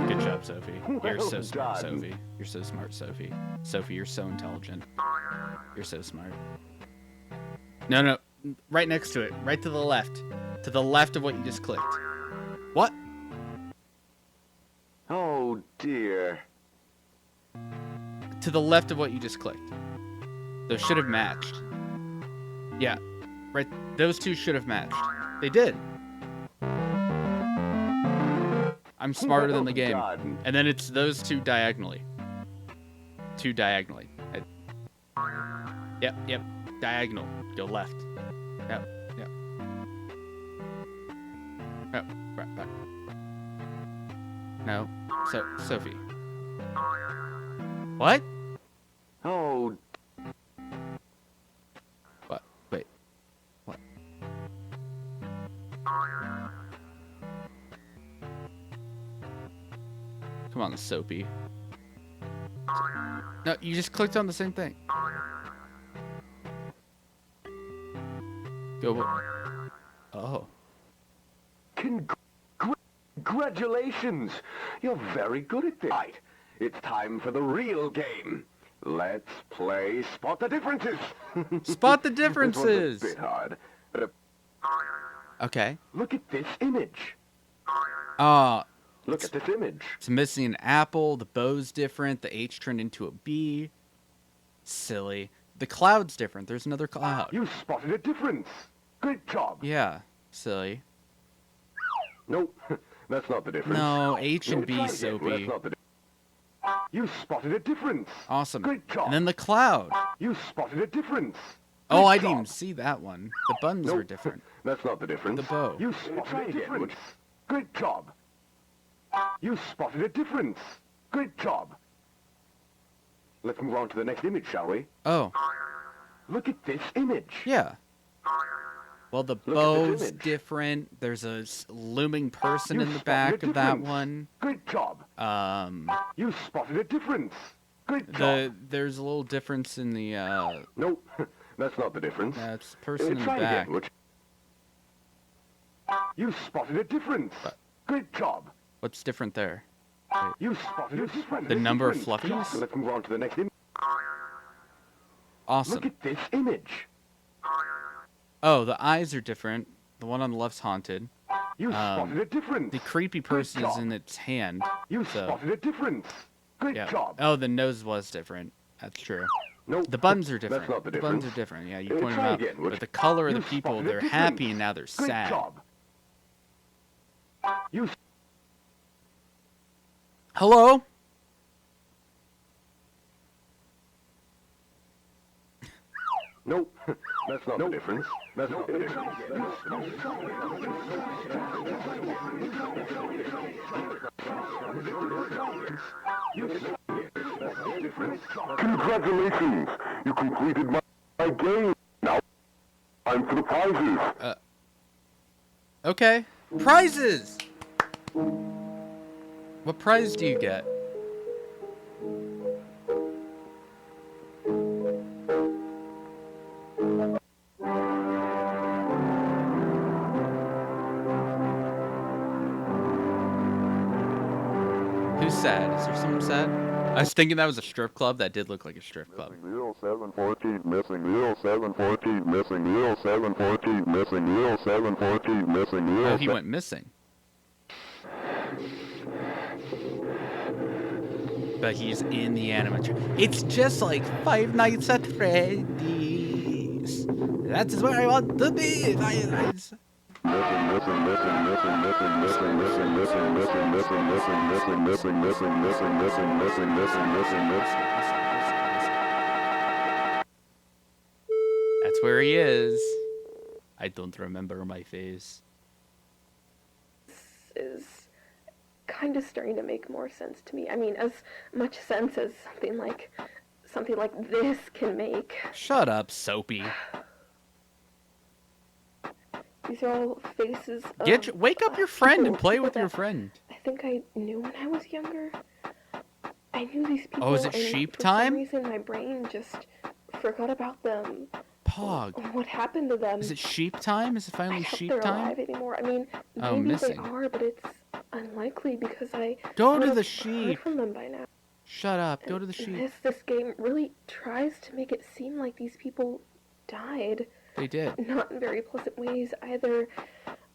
Good job, Sophie. You're so smart, Sophie. You're so smart, Sophie. Sophie, you're so intelligent. You're so smart. No. Right next to it. Right to the left. To the left of what you just clicked. What? Oh, dear. To the left of what you just clicked. Those should have matched. Yeah. Right. Those two should have matched. They did. I'm smarter than the game. And then it's those two diagonally. Two diagonally. Yep. Diagonal. Go left. Yep. Oh, right back. No. Sophie. What? Oh. What? Wait. What? Come on, Soapy. No, you just clicked on the same thing. Go. Oh. Congratulations. Congratulations! You're very good at this. Right, it's time for the real game. Let's play Spot the Differences. Spot the This differences. one's a bit hard, but Okay. look at this image. Look at this image. It's missing an apple. The bow's different. The H turned into a B. Silly. The cloud's different. There's another cloud. You spotted a difference. Good job. Yeah. Silly. Nope, that's not the difference. No, H and No, B, try again. Soapy. Well, that's not the You spotted a difference. Awesome. Good job. And then the cloud. You spotted a difference. Oh, Good I didn't job. even see that one. The buttons Nope. were different. That's not the difference. The bow. You spotted a difference. Good job. You spotted a difference. Good job. Let's move on to the next image, shall we? Oh. Look at this image. Yeah. Well, the Look at this bow's image. different. There's a looming person You in the spotted back a of that difference. one. Good job. You spotted a difference. Good job. There's a little difference in the Nope, that's not the difference. That's the person in the Try back. again, would you? You spotted a difference. Good job. What's different there? You spotted a difference. The number of Difference. fluffies? Let's move on to the next image. Awesome. Look at this image. Oh, the eyes are different. The one on the left's haunted. You spotted a difference. The creepy person is in its hand. You so. spotted a difference. Good Yeah. job. Oh, the nose was different. That's true. Nope. The buttons are different. That's not the buttons difference. are different. Yeah, you Try pointed them out. again, would But the you? color of You the people, spotted a they're difference. happy and now they're Good sad. job. You. Hello? Nope. That's not the difference. That's not the difference. Congratulations! You completed my game. Now, time for the prizes. Okay. Prizes! What prize do you get? Who's sad? Is there someone sad? I was thinking that was a strip club. That did look like a strip club. 0714 missing 0714 missing 0714 missing 0714 missing Oh, he went missing. But he's in the animatronic. It's just like Five Nights at Freddy's. That's where I want to be. Five Nights. That's where he is. I don't remember my face. Is kind of starting to make more sense to me. I mean, as much sense as something like this can make. Shut up, Soapy. These are all faces of Wake up your friend and play people with your that friend. I think I knew when I was younger. I knew these people. Oh, is it and sheep for time? some reason, my brain just forgot about them. Pog. What happened to them? Is it sheep time? Is it finally I doubt sheep they're time? alive anymore. I mean, Oh, maybe missing. they are, but it's unlikely because I Go to would the have sheep. heard from them by now. Shut up. Go to the sheep. This game really tries to make it seem like these people died. They did. Not in very pleasant ways either.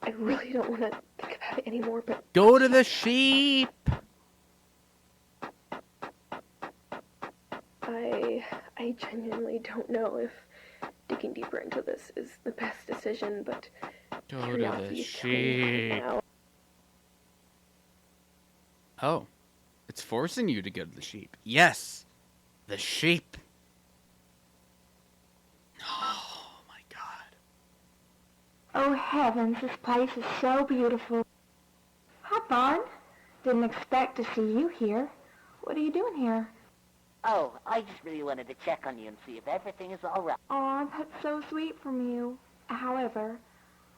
I really don't want to think about it anymore, but Go to the sheep. I genuinely don't know if digging deeper into this is the best decision, but Go to curiosity the is telling me right sheep. now. Oh. It's forcing you to go to the sheep. Yes. The sheep. Oh heavens, this place is so beautiful. Hi, Bond. Didn't expect to see you here. What are you doing here? Oh, I just really wanted to check on you and see if everything is all right. Oh, that's so sweet from you. However,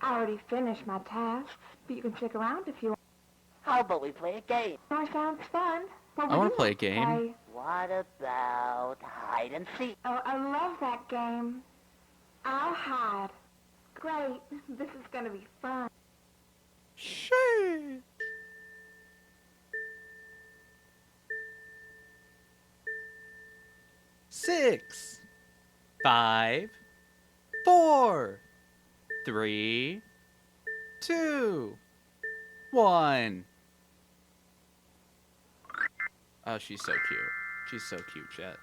I already finished my tasks, but you can stick around if you want. How about we play a game? Oh, sounds fun. What I would wanna you play like a game. play? What about hide and seek? Oh, I love that game. I'll hide. Great. This is gonna be fun. Shit. 6, 5, 4, 3, 2, 1. Oh, she's so cute. She's so cute, chat.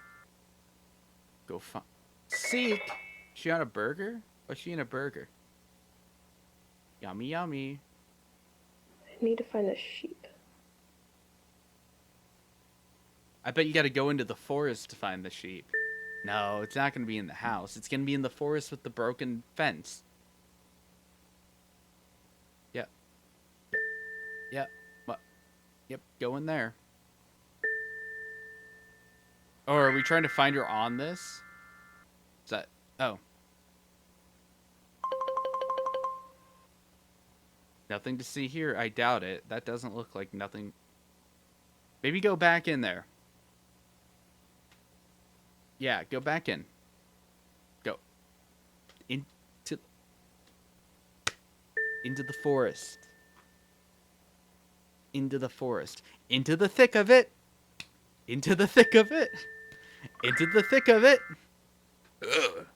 Go find. Seek. She on a burger? What's she in a burger? Yummy, yummy. I need to find the sheep. I bet you gotta go into the forest to find the sheep. No, it's not gonna be in the house. It's gonna be in the forest with the broken fence. Yep. Yep. Yep. What? Yep. Go in there. Or are we trying to find her on this? Is that... Oh. Nothing to see here. I doubt it. That doesn't look like nothing. Maybe go back in there. Yeah, go back in. Go. Into the forest. Into the forest. Into the thick of it. Into the thick of it. Into the thick of it. Ugh.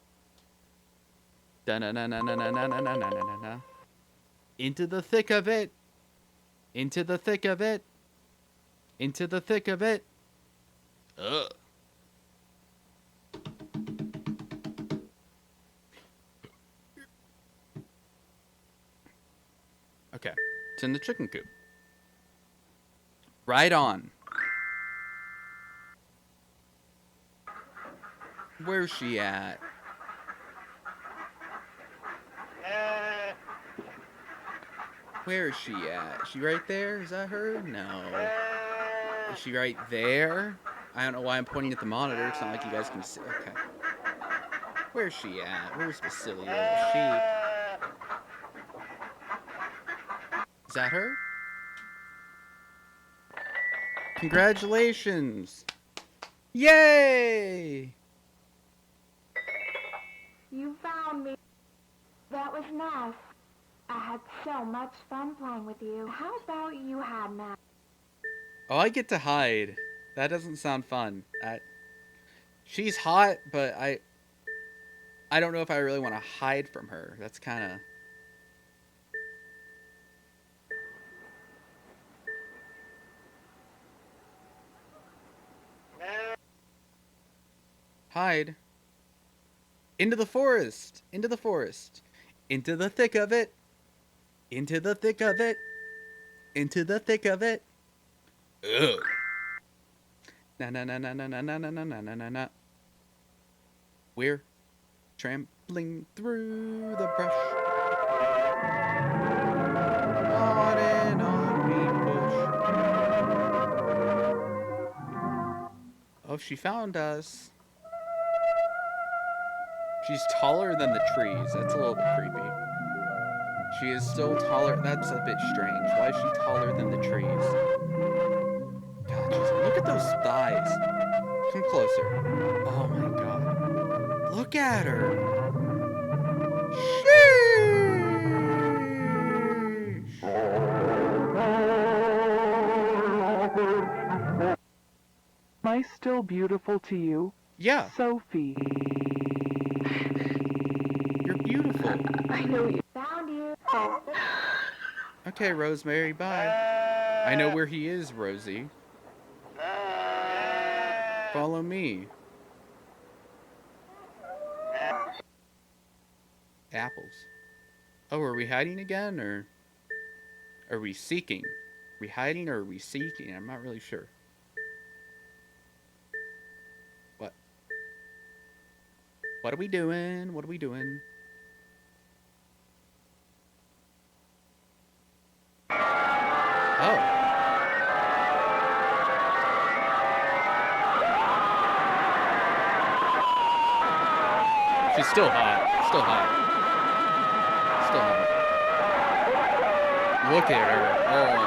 Da-na-na-na-na-na-na-na-na-na-na. Into the thick of it. Into the thick of it. Into the thick of it. Ugh. Okay. It's in the chicken coop. Right on. Where's she at? Where is she at? Is she right there? Is that her? No. Is she right there? I don't know why I'm pointing at the monitor. It's not like you guys can see. Okay. Where's she at? Where's the silly little sheep? Is that her? Congratulations! Yay! You found me. That was nice. I had so much fun playing with you. How about you hide now? Oh, I get to hide. That doesn't sound fun. She's hot, but I don't know if I really want to hide from her. That's kind of... Hide. Into the forest. Into the forest. Into the thick of it. Into the thick of it. Into the thick of it. Ugh. Na na na na na na na na na na na na. We're trampling through the brush. On and on we push. Oh, she found us. She's taller than the trees. That's a little bit creepy. She is still taller. That's a bit strange. Why is she taller than the trees? God, look at those thighs. Come closer. Oh my god. Look at her. Sheesh. Am I still beautiful to you? Yeah. Sophie. You're beautiful. I know you. Found you. Okay, Rosemary, bye. I know where he is, Rosie. Follow me. Apples. Oh, are we hiding again, or are we seeking? Are we hiding or are we seeking? I'm not really sure. What? What are we doing? What are we doing? Oh. She's still hot. Still hot. Still hot. Look at her. Oh.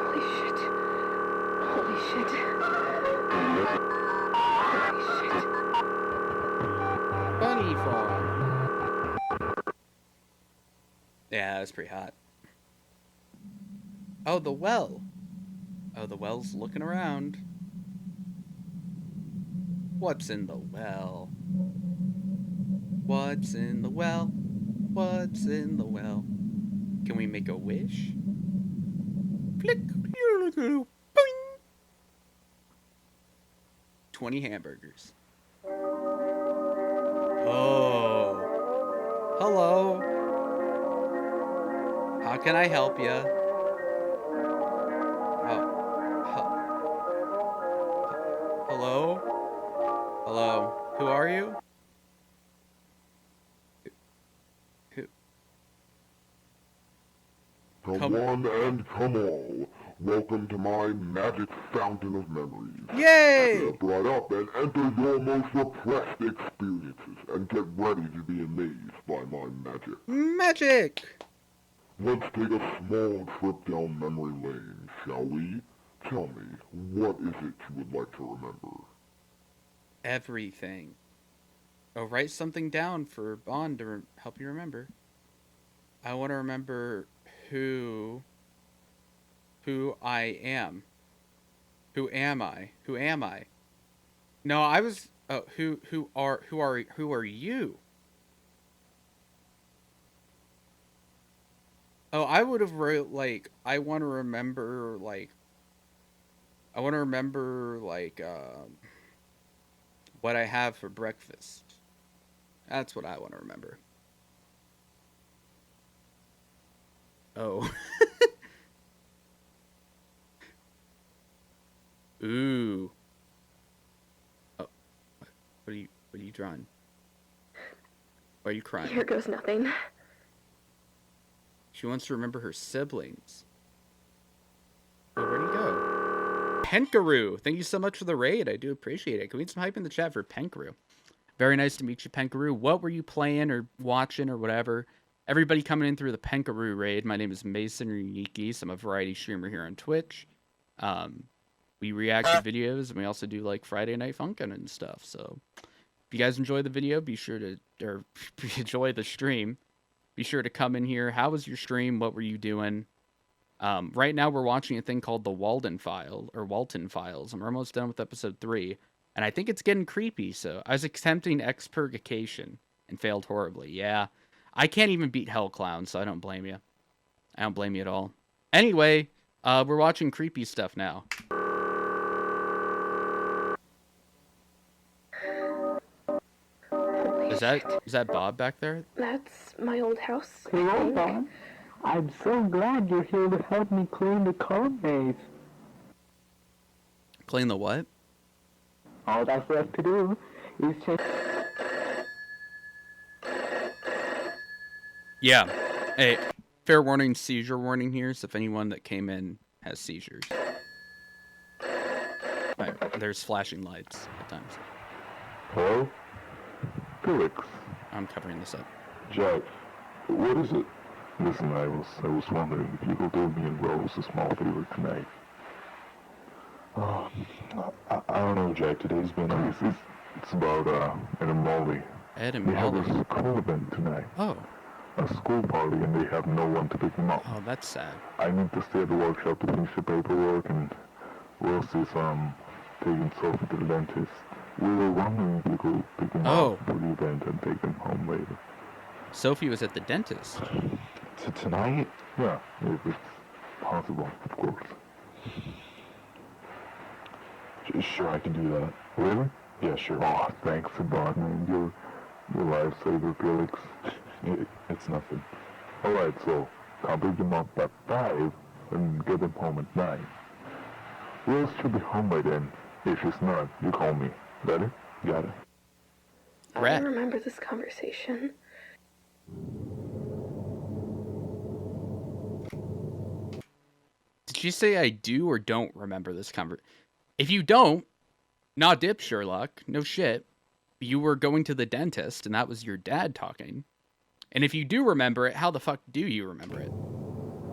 Holy shit. Holy shit. Bunny farm. Yeah, that's pretty hot. Oh, the well. Oh, the well's looking around. What's in the well? What's in the well? What's in the well? Can we make a wish? Flick. Boing. 20 hamburgers. Oh. Hello. How can I help you? Hello? Hello? Who are you? Who? Come one and come all. Welcome to my magic fountain of memories. Yay! Step right up and enter your most repressed experiences and get ready to be amazed by my magic. Magic! Let's take a small trip down memory lane, shall we? Tell me, what is it you would like to remember? Everything. Oh, write something down for Bond to help you remember. I want to remember who I am. Who am I? Who am I? No, I was. Oh, who are you? Oh, I would have wrote like I want to remember like. I want to remember like what I have for breakfast. That's what I want to remember. Oh. Ooh. Oh. What are you drawing? Why are you crying? Here goes nothing. She wants to remember her siblings. Oh, where'd he go? Penkaroo! Thank you so much for the raid. I do appreciate it. Can we get some hype in the chat for Penkaroo? Very nice to meet you, Penkaroo. What were you playing or watching or whatever? Everybody coming in through the Penkaroo raid. My name is Mason, or UniqueGeese. I'm a variety streamer here on Twitch. We react to videos, and we also do like Friday Night Funkin' and stuff. So if you guys enjoy the video, be sure to, or enjoy the stream, be sure to come in here. How was your stream? What were you doing? Right now we're watching a thing called the Walten Files, and we're almost done with episode 3. And I think it's getting creepy, so I was attempting expurgation and failed horribly. Yeah, I can't even beat Hell Clown, so I don't blame you. I don't blame you at all. Anyway, we're watching creepy stuff now. Is that Bob back there? That's my old house. Hello, Bob. I'm so glad you're here to help me clean the code base. Clean the what? All that's left to do is just... Yeah. Hey, fair warning, seizure warning here, so if anyone that came in has seizures. Right, there's flashing lights at times. Hello? Felix. I'm covering this up. Jack, what is it? Listen, I was wondering if you could do me and Rose a small favor tonight. I don't know, Jack. Today's been it's about Ed and Molly. Ed and Molly. They have Molly. a school event tonight. Oh. A school party, and they have no one to pick them up. Oh, that's sad. I need to stay at the workshop to finish the paperwork, and Rose is taking Sophie to the dentist. We were wondering if you could pick them up for the event and take them home later. Sophie was at the dentist. Tonight? Yeah, if it's possible, of course. Sure, I can do that. Really? Yeah, sure. Oh, thanks a lot, man. You're lifesaver, Felix. It's nothing. Alright, so I'll pick them up at 5 and get them home at 9. Rose should be home by then. If she's not, you call me. Got it? Got it. I don't remember this conversation. Did you say I do or don't remember this conversation? If you don't, nah dip, Sherlock. No shit. You were going to the dentist, and that was your dad talking. And if you do remember it, how the fuck do you remember it?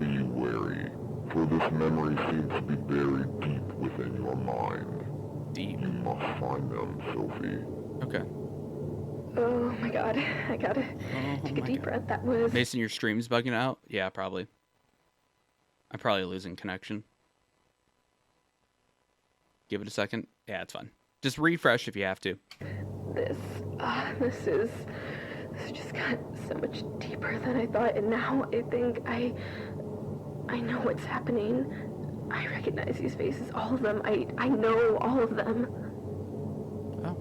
Be wary, for this memory seems to be buried deep within your mind. Deep. You must find them, Sophie. Okay. Oh my god, I gotta take a deep breath. That was... Mason, your stream's bugging out? Yeah, probably. I'm probably losing connection. Give it a second. Yeah, it's fine. Just refresh if you have to. This just got so much deeper than I thought, and now I think I know what's happening. I recognize these faces, all of them. I know all of them. Oh.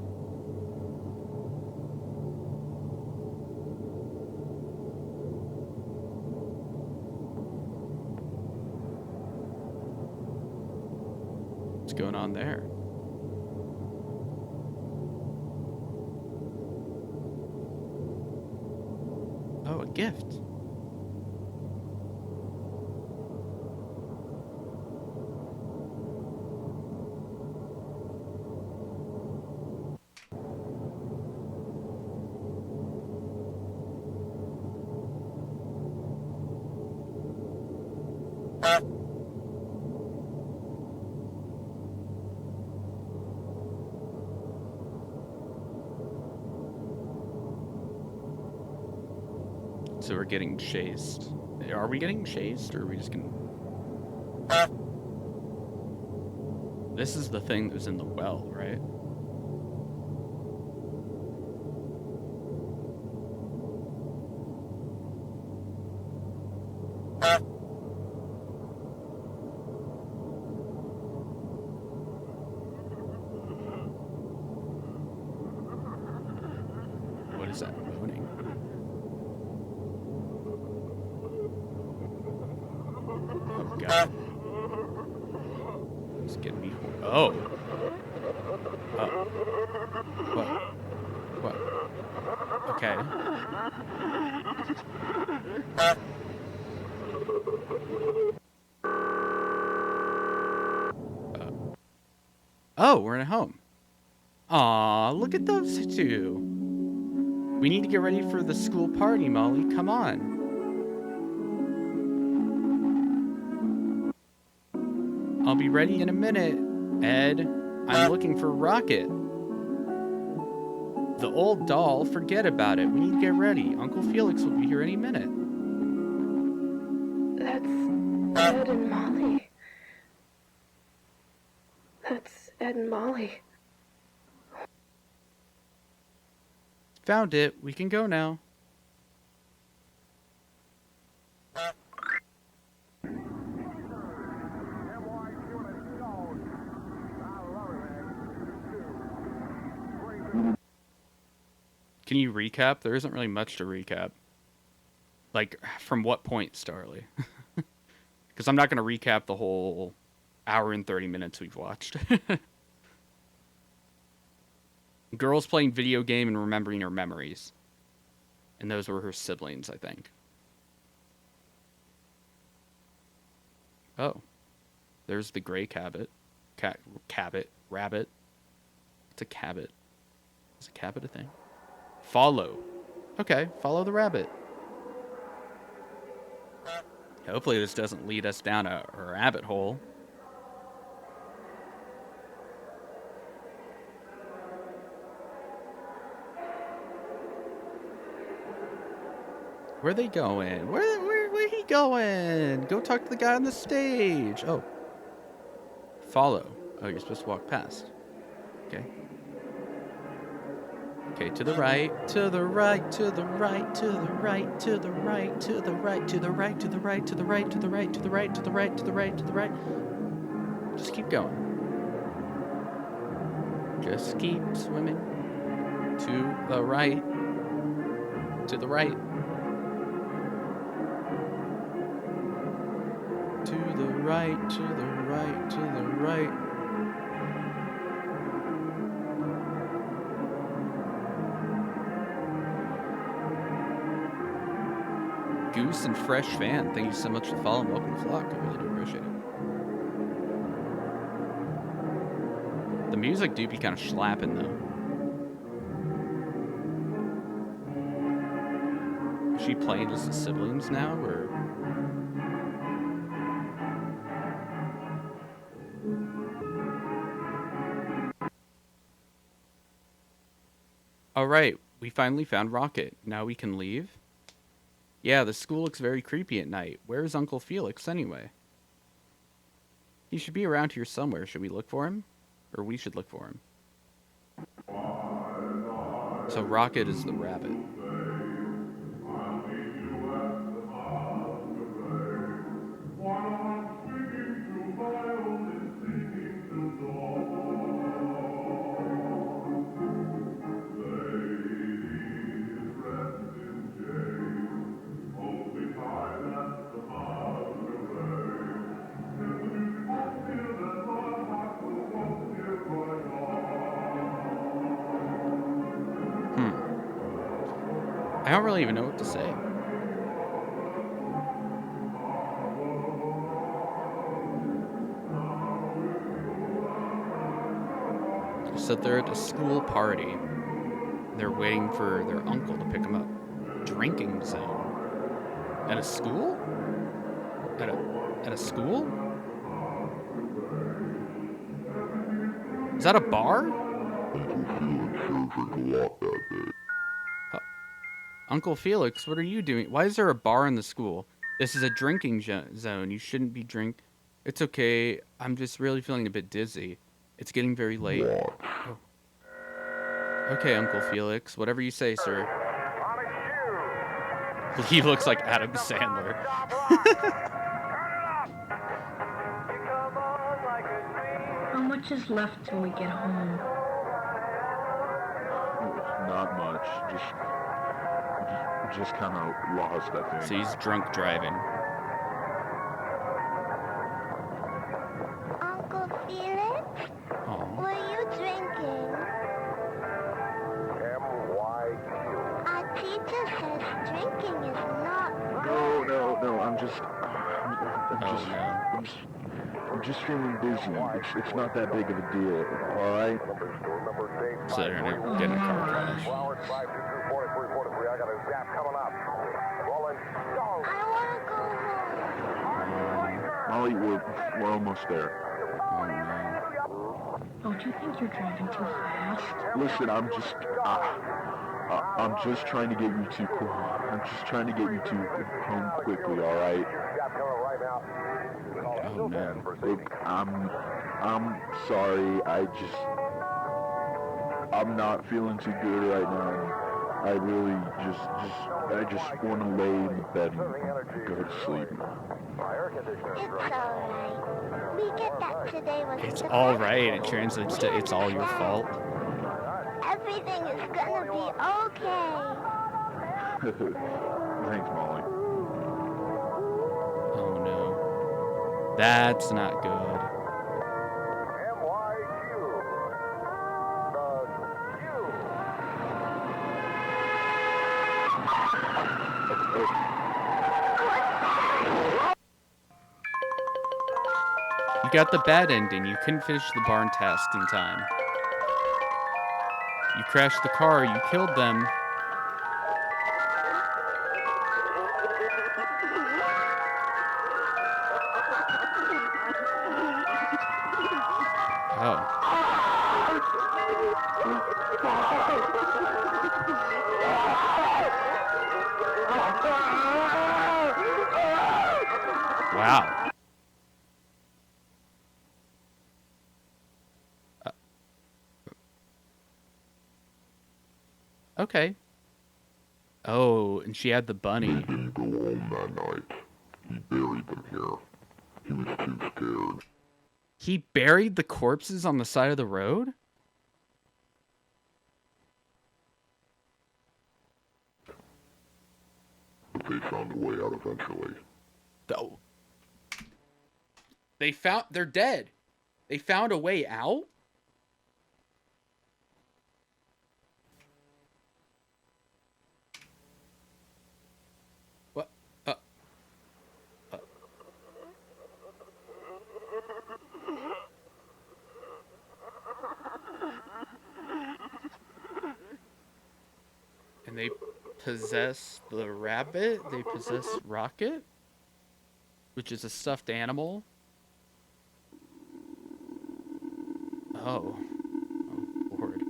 What's going on there? Oh, a gift. So we're getting chased. Are we getting chased, or are we just gonna... This is the thing that was in the well, right? What is that moaning? Oh god. It's getting me. Oh. Oh. What? Okay. Oh, we're in a home. Aw, look at those two. We need to get ready for the school party, Molly. Come on. I'll be ready in a minute, Ed. I'm looking for Rocket. The old doll, forget about it. We need to get ready. Uncle Felix will be here any minute. That's Ed and Molly. That's Ed and Molly. Found it. We can go now. Can you recap? There isn't really much to recap. Like, from what point, Starly? Because I'm not going to recap the whole hour and 30 minutes we've watched. Girl's playing video game and remembering her memories. And those were her siblings, I think. Oh. There's the gray rabbit. It's a cabot. Is a cabot a thing? Follow. Okay, follow the rabbit. Hopefully this doesn't lead us down a rabbit hole. Where are they going? Where he going? Go talk to the guy on the stage. Oh. Follow. Oh, you're supposed to walk past. Okay. Okay, to the right, to the right, to the right, to the right, to the right, to the right, to the right, to the right, to the right, to the right, to the right, to the right, to the right, to the right. Just keep going. Just keep swimming. To the right. To the right. To the right, to the right, to the right. Goose and Fresh Fan, thank you so much for following. Welcome to Flock. I really do appreciate it. The music do be kind of slapping though. Is she playing as the siblings now, or? Alright, we finally found Rocket. Now we can leave? Yeah, the school looks very creepy at night. Where's Uncle Felix, anyway? He should be around here somewhere. Should we look for him? Or we should look for him. So Rocket is the rabbit. I don't really even know what to say. So they're at a school party. They're waiting for their uncle to pick them up. Drinking zone. At a school? At a school? Is that a bar? Uncle Felix, what are you doing? Why is there a bar in the school? This is a drinking zone. You shouldn't be It's okay. I'm just really feeling a bit dizzy. It's getting very late. Oh. Okay, Uncle Felix. Whatever you say, sir. He looks like Adam Sandler. How much is left till we get home? Not much. Just kind of lost, I think. So he's drunk driving. Uncle Felix? What are you drinking? Our teacher says drinking is not right. No. I'm just feeling dizzy. It's not that big of a deal, all right? So they're gonna get in a car crash. Molly, we're almost there. Oh, do you think you're driving too fast? Listen, I'm just trying to get you to home quickly, all right? Oh man. Look, I'm sorry. I'm not feeling too good right now. I really just want to lay in the bed and go to sleep. It's alright. We get that today was It's alright. It translates to it's all your fault. Everything is gonna be okay. Thanks, Molly. Oh no. That's not good. You got the bad ending. You couldn't finish the barn task in time. You crashed the car. You killed them. Oh. Wow. Okay. Oh, and she had the bunny. He didn't go home that night. He buried them here. He was too scared. He buried the corpses on the side of the road? But they found a way out eventually. Oh. They're dead. They found a way out? What? And they possess the rabbit? They possess Rocket? Which is a stuffed animal? Oh. Oh, Lord.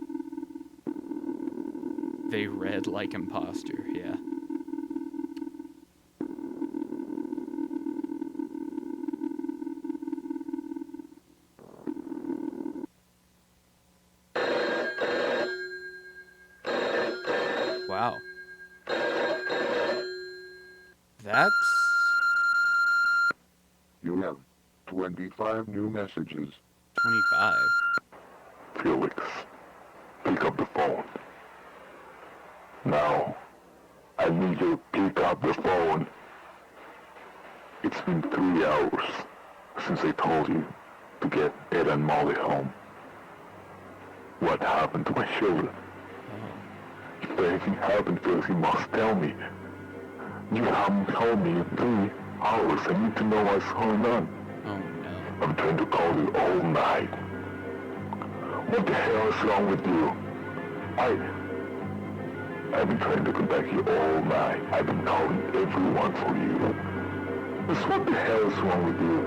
They read like imposter, yeah. That's... You have 25 new messages. 25? Felix, pick up the phone. Now, I need you to pick up the phone. It's been 3 hours since I told you to get Ed and Molly home. What happened to my children? If anything happened, Felix, you must tell me. You haven't told me in 3 hours. I need to know what's going on. Oh, no. I'm trying to call you all night. What the hell is wrong with you? I've been trying to contact you all night. I've been calling everyone for you. Just what the hell is wrong with you?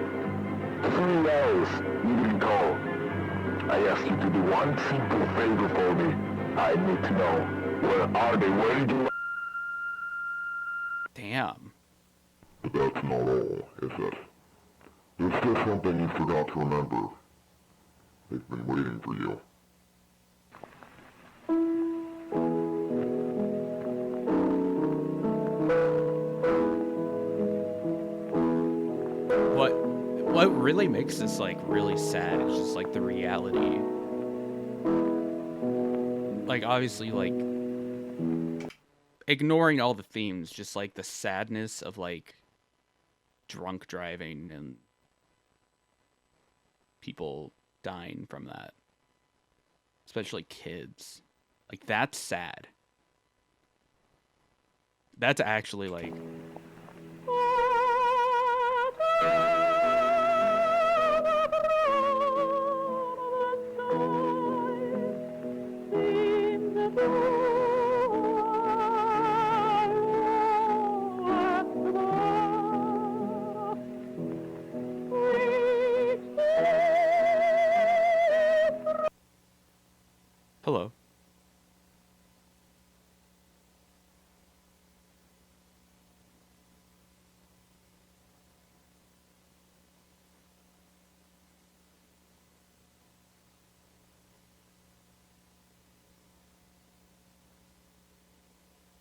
3 hours, you didn't call. I asked you to do one simple favor for me. I need to know, where are they? Where did you... Damn. But that's not all, is it? There's still something you forgot to remember. They've been waiting for you. What really makes this, like, really sad is just, like, the reality. Like, obviously, like, ignoring all the themes, just, like, the sadness of, like, drunk driving and people dying from that. Especially kids. Like, that's sad. That's actually, like... Hello.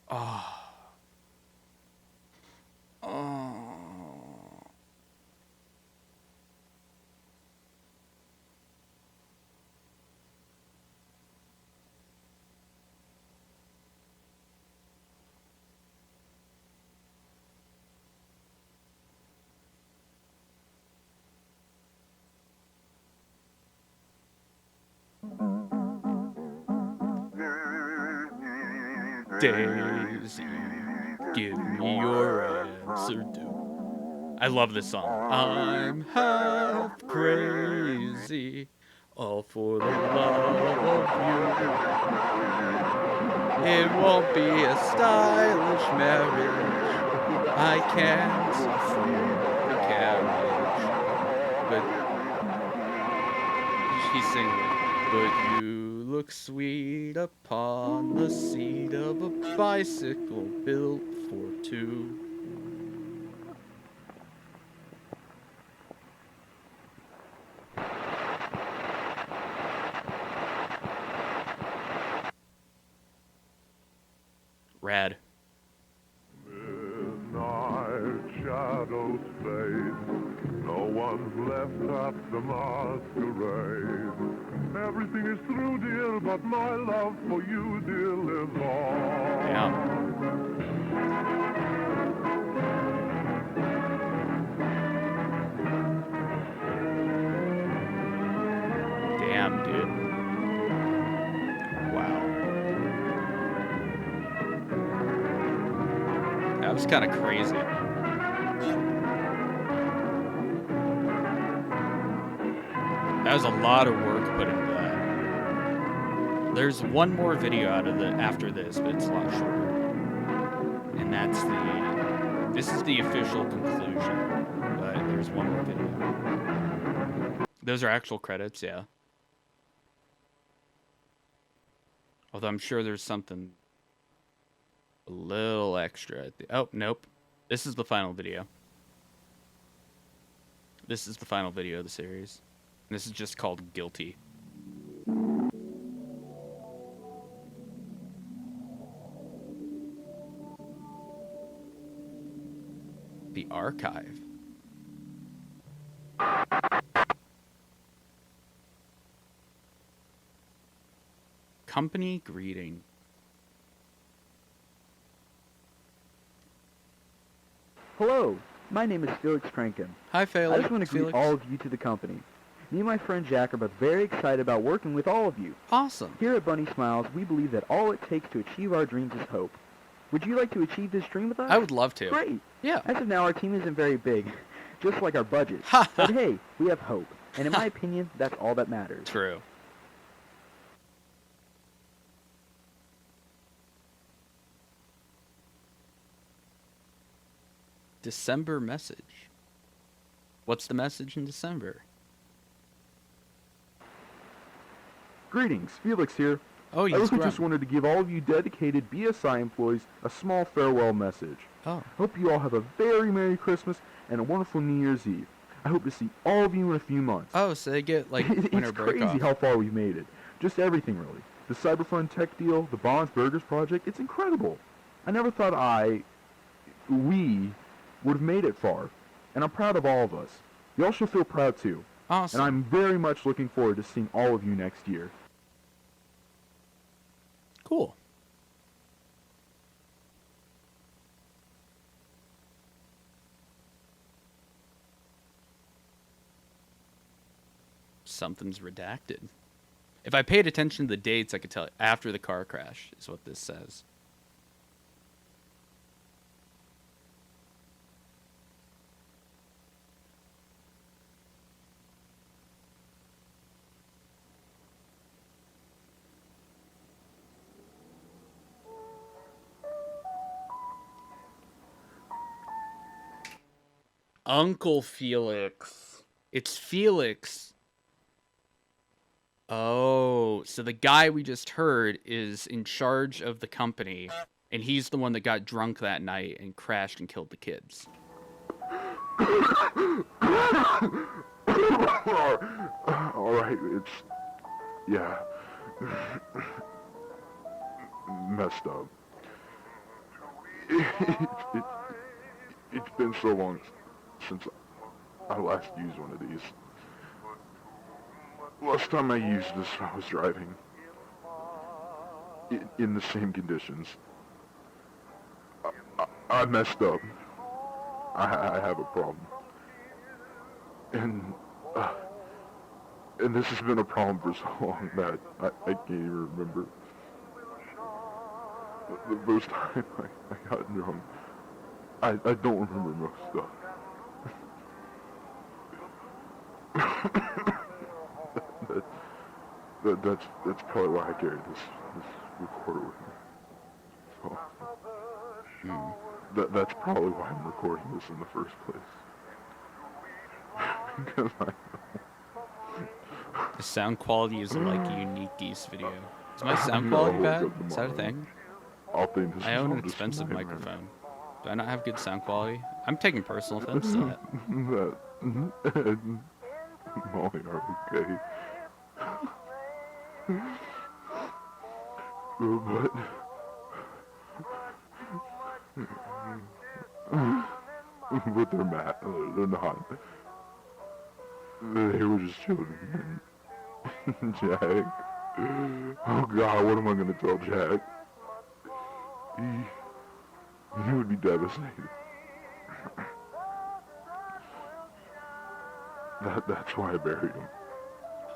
Oh. Oh. Daisy, give me your answer, do. I love this song. I'm half crazy, all for the love of you. It won't be a stylish marriage. I can't afford the carriage. But she's singing, but you look sweet upon the seat of a bicycle built for two. Rad. Midnight shadows fade. No one's left at the masquerade. Everything is through, dear, but my love for you, dear, lives on. Damn. Damn, dude. Wow. That was kind of crazy. That was a lot of work put into that. There's one more video out of after this, but it's a lot shorter. And this is the official conclusion. But there's one more video. Those are actual credits, yeah. Although I'm sure there's something a little extra at the... Oh, nope. This is the final video. This is the final video of the series. And this is just called Guilty. The archive. Company greeting. Hello, my name is Felix Trankin. Hi, Felix. I just want to greet all of you to the company. Me and my friend Jack are both very excited about working with all of you. Awesome. Here at Bunny Smiles, we believe that all it takes to achieve our dreams is hope. Would you like to achieve this dream with us? I would love to. Great. Yeah. As of now, our team isn't very big, just like our budget. But hey, we have hope. And in my opinion, that's all that matters. True. December message. What's the message in December? Greetings, Felix here. Oh, I really just wanted to give all of you dedicated BSI employees a small farewell message. Oh. Hope you all have a very Merry Christmas and a wonderful New Year's Eve. I hope to see all of you in a few months. Oh, so they get, like, winter break off. It's crazy how far we've made it. Just everything, really. The Cyberfund tech deal, the Bonds Burgers project, it's incredible. I never thought we would have made it far. And I'm proud of all of us. Y'all should feel proud, too. Awesome. And I'm very much looking forward to seeing all of you next year. Cool. Something's redacted. If I paid attention to the dates, I could tell after the car crash is what this says. Uncle Felix. It's Felix. Oh, so the guy we just heard is in charge of the company, and he's the one that got drunk that night and crashed and killed the kids. Alright, it's... yeah. Messed up. It's been so long since I last used one of these. Last time I used this, I was driving. In the same conditions. I messed up. I have a problem. And this has been a problem for so long that I can't even remember. The first time I got drunk, I don't remember most stuff. That's probably why I carried this recorder with me. So, that's probably why I'm recording this in the first place. Because I know. The sound quality is like a UniqueGeese video. Is my sound quality bad? Is that a thing? I own an expensive microphone. Do I not have good sound quality? I'm taking personal offense to that. Molly, are okay? But they're mad. They're not. They were just children. Jack. Oh God, what am I gonna tell Jack? He would be devastated. That's why I buried him.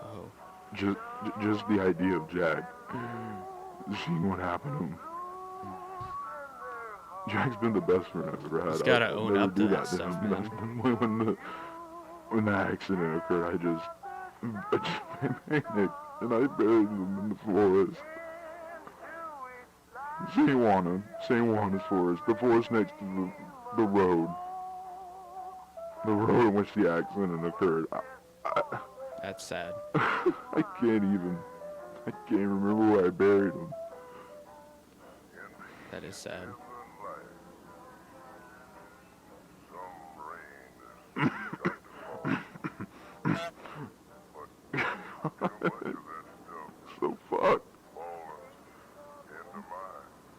Oh. Just the idea of Jack seeing what happened to him. Jack's been the best friend I've ever had. He's gotta own up to that stuff, man. When the accident occurred, I just panicked and I buried him in the forest. St. Juana's forest, the forest next to the road. The road in which the accident occurred. That's sad. I can't remember where I buried him. That is sad. So fucked.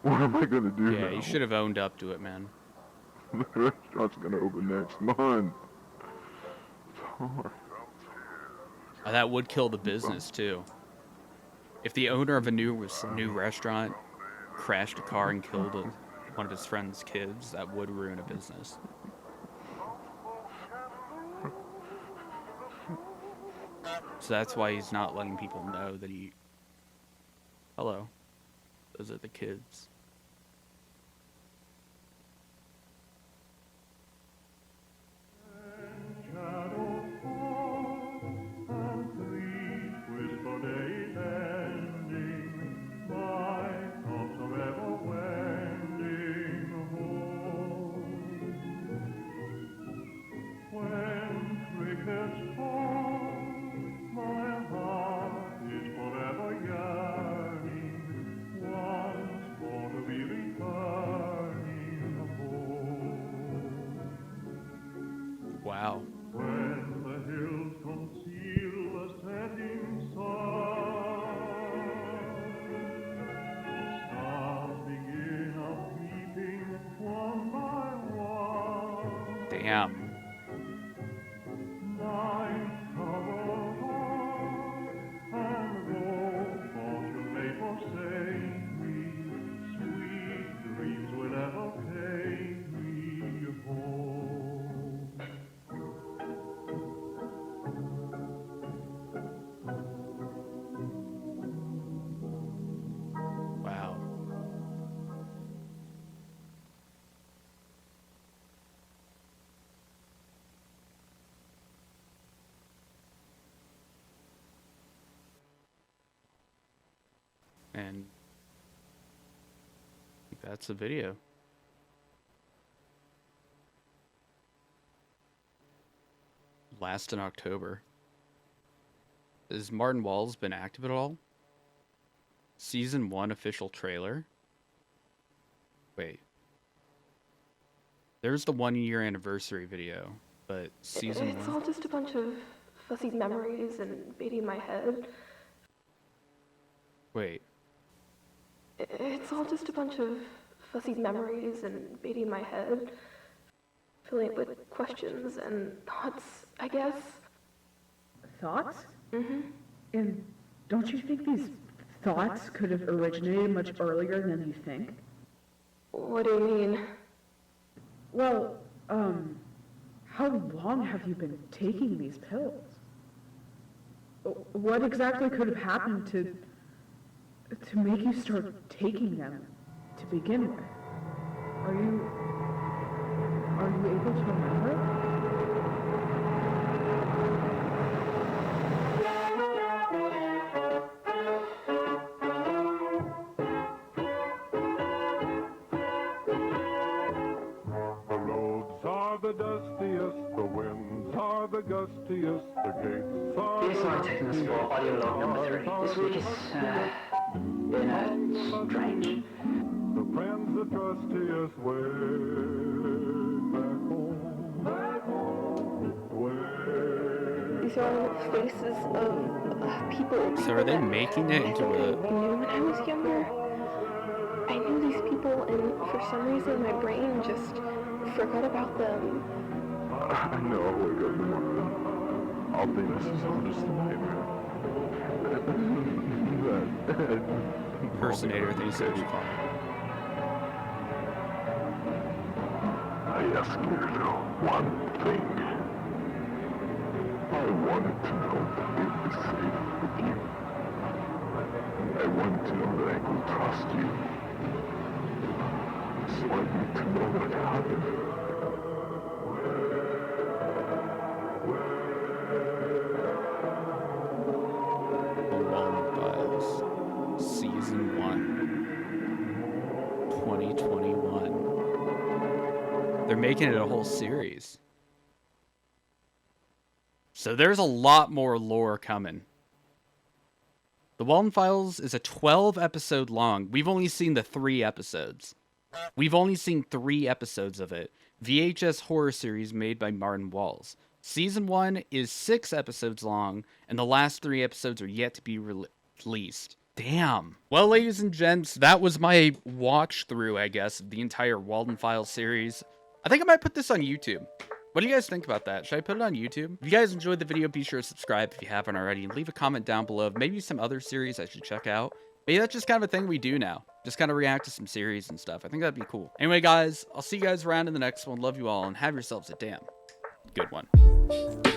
What am I gonna do now? Yeah, you should have owned up to it, man. The restaurant's gonna open next month. Sorry. Oh, that would kill the business too. If the owner of a new restaurant crashed a car and killed one of his friend's kids, that would ruin a business. So that's why he's not letting people know that he... Hello. Those are the kids. Wow. When the hills conceal the setting sun, the stars begin peeping one by one. Damn. Night covers all, and though fortune may forsake me, sweet dreams will ever take me home. Wow. And that's the video. Last in October. Has Martin Walls been active at all? Season 1 official trailer? Wait. There's the 1-year anniversary video, but season It's 1? all just a bunch of fuzzy memories and beating my head. Wait. It's all just a bunch of fuzzy memories and beating my head. Filling it with questions and thoughts, I guess. Thoughts? Mm-hmm. And don't you think these thoughts could have originated much earlier than you think? What do you mean? Well, how long have you been taking these pills? What exactly could have happened to make you start taking them to begin with? Are you able to remember? The roads are the dustiest, the winds are the gustiest, the gates are BSI taking us for audio log number 3. This week is, strange. the friends the trustiest way back home, These are all the faces of people. So are they making it into I a... knew when I was younger. I knew these people, and for some reason my brain just forgot about them. I know I'll wake up tomorrow. I'll think this is all just a nightmare. Impersonator thinks it's fun. I ask you one thing. I wanted to know that it was safe with you. I want to know that I can trust you. So I need to know what happened. Walten Files. Season 1. 2021. They're making it a whole series. So there's a lot more lore coming. The Walten Files is a 12-episode long. We've only seen the 3 episodes. We've only seen 3 episodes of it. VHS horror series made by Martin Walls. Season 1 is 6 episodes long, and the last 3 episodes are yet to be released. Damn. Well, ladies and gents, that was my watch through, I guess, of the entire Walten Files series. I think I might put this on YouTube. What do you guys think about that? Should I put it on YouTube? If you guys enjoyed the video, be sure to subscribe if you haven't already, and leave a comment down below of maybe some other series I should check out. Maybe that's just kind of a thing we do now. Just kind of react to some series and stuff. I think that'd be cool. Anyway, guys, I'll see you guys around in the next one. Love you all, and have yourselves a damn good one.